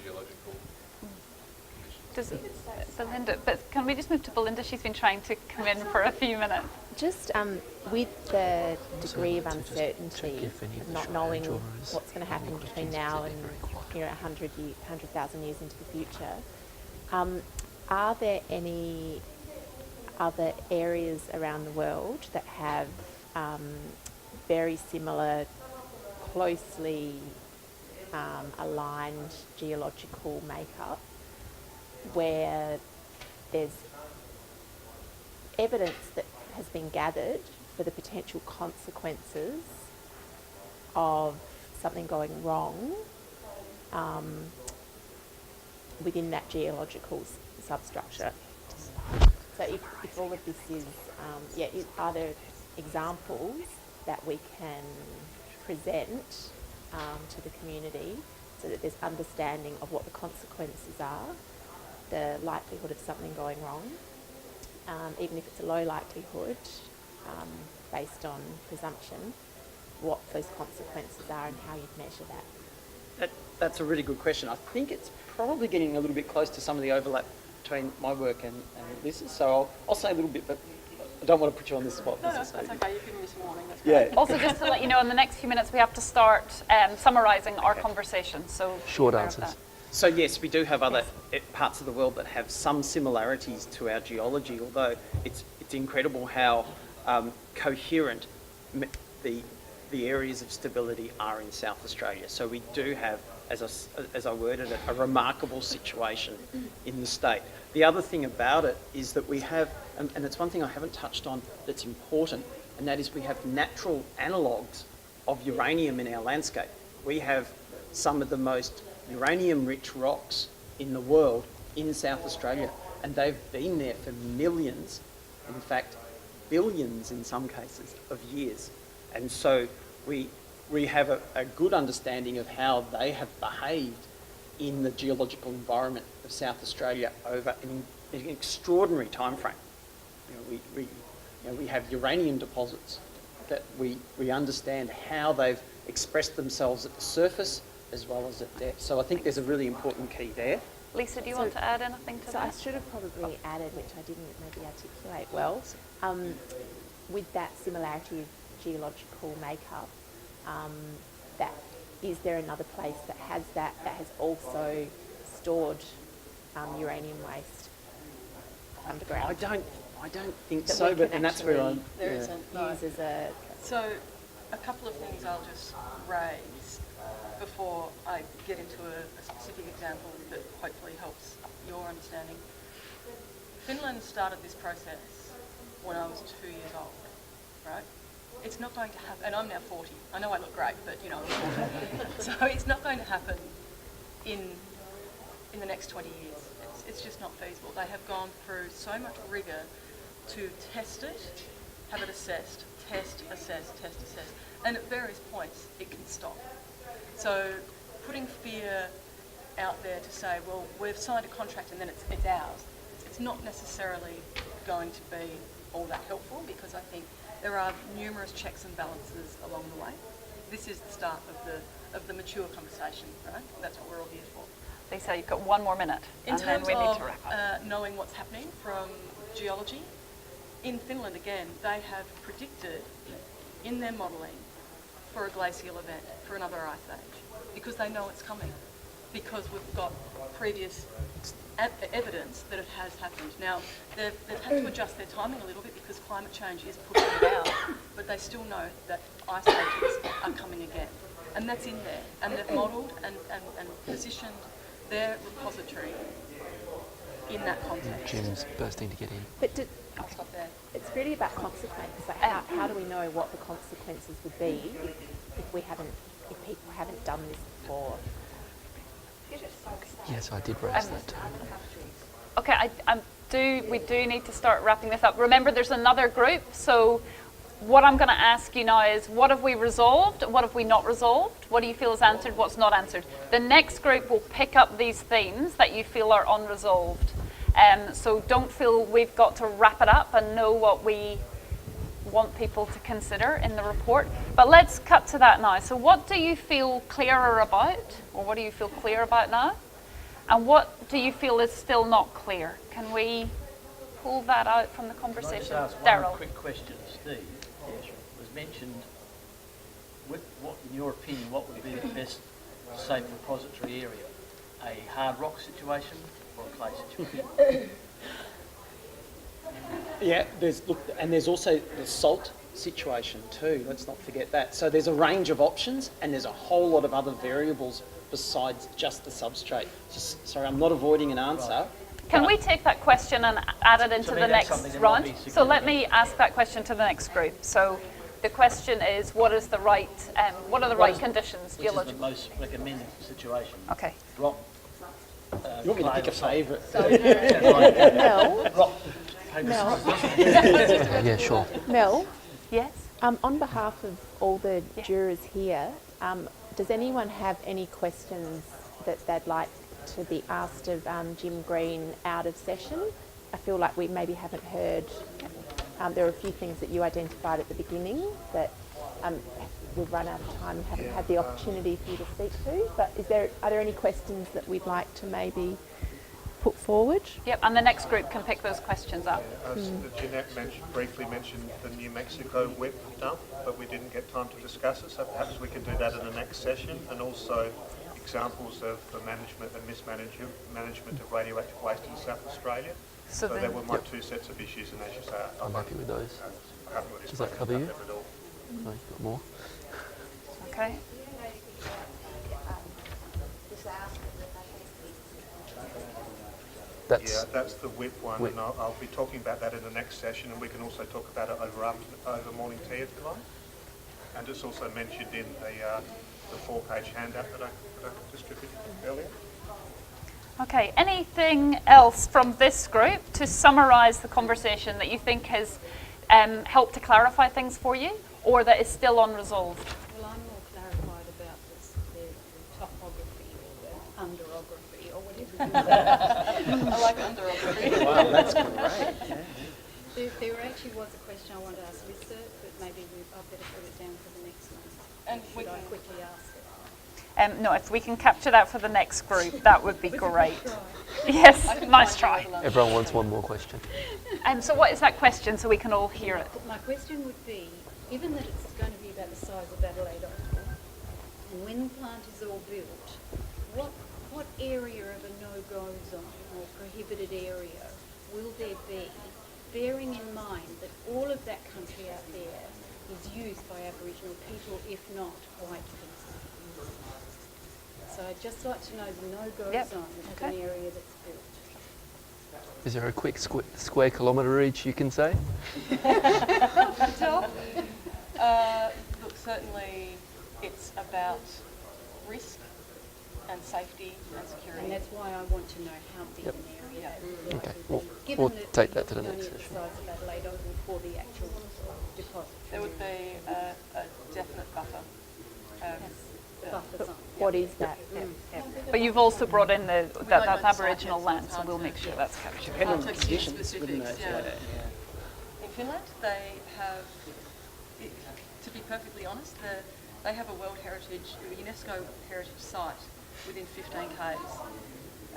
geological conditions. Belinda, but can we just move to Belinda? She's been trying to come in for a few minutes. Just with the degree of uncertainty, of not knowing what's going to happen between now and 100,000 years into the future, are there any other areas around the world that have very similar, closely aligned geological makeup, where there's evidence that has been gathered for the potential consequences of something going wrong within that geological substructure? So if all of this is, are there examples that we can present to the community so that there's understanding of what the consequences are, the likelihood of something going wrong, even if it's a low likelihood, based on presumption, what those consequences are and how you'd measure that? That's a really good question. I think it's probably getting a little bit close to some of the overlap between my work and Lissa's, so I'll say a little bit, but I don't want to put you on the spot. No, that's okay. You give me some warning. That's great. Also, just to let you know, in the next few minutes, we have to start summarising our conversation. So short answers. So yes, we do have other parts of the world that have some similarities to our geology, although it's incredible how coherent the areas of stability are in South Australia. So we do have, as I worded it, a remarkable situation in the state. The other thing about it is that we have, and it's one thing I haven't touched on that's important, and that is we have natural analogues of uranium in our landscape. We have some of the most uranium-rich rocks in the world in South Australia, and they've been there for millions, in fact, billions in some cases, of years. And so we have a good understanding of how they have behaved in the geological environment of South Australia over an extraordinary time frame. We have uranium deposits that we understand how they've expressed themselves at the surface as well as at depth. So I think there's a really important key there. Lisa, do you want to add anything to that? I should have probably added, which I didn't maybe articulate well, with that similarity of geological makeup, that is there another place that has also stored uranium waste underground? I don't think that so, we but can and that's where I'm. There yeah. isn't, no. use as a... So, a couple of things I'll just raise before I get into a specific example that hopefully helps your understanding. Finland started this process when I was 2 years old, right? It's not going to happen, and I'm now 40. I know I look great, but you know, I'm 40. So it's not going to happen in the next 20 years. It's just not feasible. They have gone through so much rigour to test it, have it assessed, test, assess, and at various points it can stop. So putting fear out there to say, well, we've signed a contract and then it's ours, it's not necessarily going to be all that helpful, because I think there are numerous checks and balances along the way. This is the start of the mature conversation, right? That's what we're all here for. Lisa, you've got 1 more minute, In and then terms we need of to wrap up. knowing what's happening from geology, in Finland again, they have predicted in their modelling for a glacial event, for another ice age, because they know it's coming, because we've got previous evidence that it has happened. Now, they've had to adjust their timing a little bit because climate change is pushing it out, but they still know that ice ages are coming again. And that's in there. And they've modelled and positioned their repository in that context. Jim's bursting to get in. But I'll stop there. it's really about consequences. Like how do we know what the consequences would be if people haven't done this before? Yes, I did raise that too. Okay, we do need to start wrapping this up. Remember, there's another group, so what I'm going to ask you now is, what have we resolved? What have we not resolved? What do you feel is answered? What's not answered? The next group will pick up these themes that you feel are unresolved. So don't feel we've got to wrap it up and know what we want people to consider in the report. But let's cut to that now. So what do you feel clearer about? Or what do you feel clear about now? And what do you feel is still not clear? Can we pull that out from the conversation? Can I just ask Daryl. one quick question, Steve? It was mentioned, what, in your opinion, what would be the best safe repository area? A hard rock situation or a clay situation? Yeah, there's also the salt situation too. Let's not forget that. So there's a range of options, and there's a whole lot of other variables besides just the substrate. Sorry, I'm not avoiding an answer. Can we take that question and add it into the next round? So let me ask that question to the next group. So the question is, what are the right conditions? Which is the most recommended situation? Okay. Rock. You want me to pick a favourite? Mel? Yeah, sure. Mel? Yes? On behalf of all the jurors here, does anyone have any questions that they'd like to be asked of Jim Green out of session? I feel like we maybe haven't heard. There are a few things that you identified at the beginning that we've run out of time and haven't had the opportunity for you to speak to. But are there any questions that we'd like to maybe put forward? Yep, and the next group can pick those questions up. Jeanette briefly mentioned the New Mexico WIP dump, but we didn't get time to discuss it, so perhaps we can do that in the next session, and also examples of the management and mismanagement of radioactive waste in South Australia. So there were my two sets of issues, and as you say, I'm happy with those. I haven't really Does that cover you? No, you've got more? Okay. That's the WIP one, and I'll be talking about that in the next session, and we can also talk about it over morning tea if you like. And it's also mentioned in the 4-page handout that I distributed earlier. Okay, anything else from this group to summarise the conversation that you think has helped to clarify things for you, or that is still unresolved? Well, I'm more clarified about the topography or the underography or whatever. I like underography. Wow, that's great. Yeah. There actually was a question I wanted to ask Lissa, but maybe I'd better put it down for the next one. And should I quickly ask it? No, if we can capture that for the next group, that would be great. Yes, nice try. Everyone wants one more question. So what is that question so we can all hear it? My question would be, given that it's going to be about the size of Adelaide Oval, and when the plant is all built, what area of a no-go zone or prohibited area will there be bearing in mind that all of that country out there is used by Aboriginal people, if not white people. So I'd just like to know the no-go zone of an area that's built. Is there a quick square kilometre each you can say? Look, certainly it's about risk and safety and security. And that's why I want to know how big an area it Okay, would be. we'll Given that take that to the it's next only session. the size of Adelaide Oval for the actual deposit. There would be a definite buffer. Buffer zone. What is that? But you've also brought in that's Aboriginal land, so we'll make sure that's captured. Depending on the Hard to conditions, specifics, wouldn't it? In Finland, they have, to be perfectly honest, they have a World Heritage, a UNESCO Heritage site within 15 k's.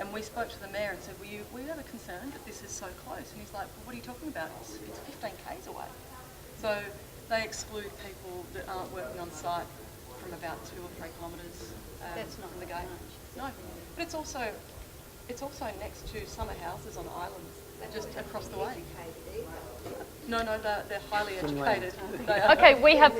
And we spoke to the mayor and said, were you ever concerned that this is so close? And he's like, well, what are you talking about? It's 15 k's away. So they exclude people that aren't working on site from about 2 or 3 kilometres from the gate. No, but it's also next to summer houses on islands, just across the way. No, they're highly educated. Okay, we have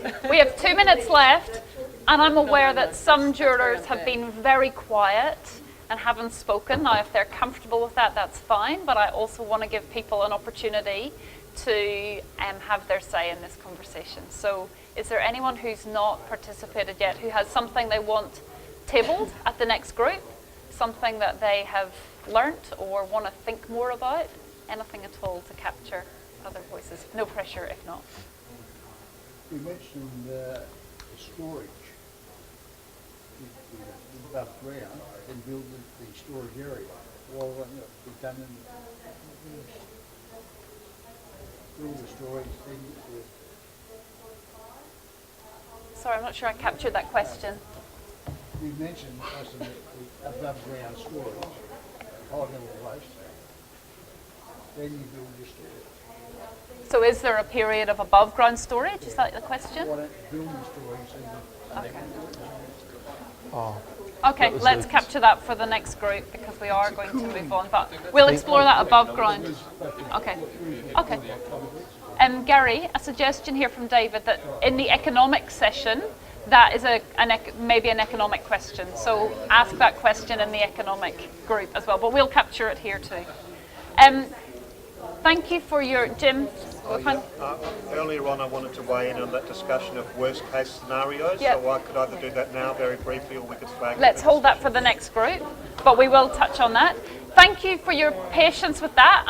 2 minutes left, and I'm aware that some jurors have been very quiet and haven't spoken. Now, if they're comfortable with that, that's fine, but I also want to give people an opportunity to have their say in this conversation. So is there anyone who's not participated yet, who has something they want tabled at the next group, something that they have learnt or want to think more about, anything at all to capture other voices? No pressure if not. You mentioned storage above ground and build the storage area. Well, we've done build the storage thing with. Sorry, I'm not sure I captured that question. You mentioned the above ground storage, high level waste. Then you build your storage. So is there a period of above ground storage? Is that the question? Building storage. Okay, let's capture that for the next group because we are going to move on, but we'll explore that above ground. Okay. Gary, a suggestion here from David that in the economic session, that is maybe an economic question. So ask that question in the economic group as well, but we'll capture it here too. Thank you for your, Jim. Earlier on I wanted to weigh in on that discussion of worst case scenarios, Yep. so I could either do that now very briefly or we could flag it. Let's hold that for the next group, but we will touch on that. Thank you for your patience with that.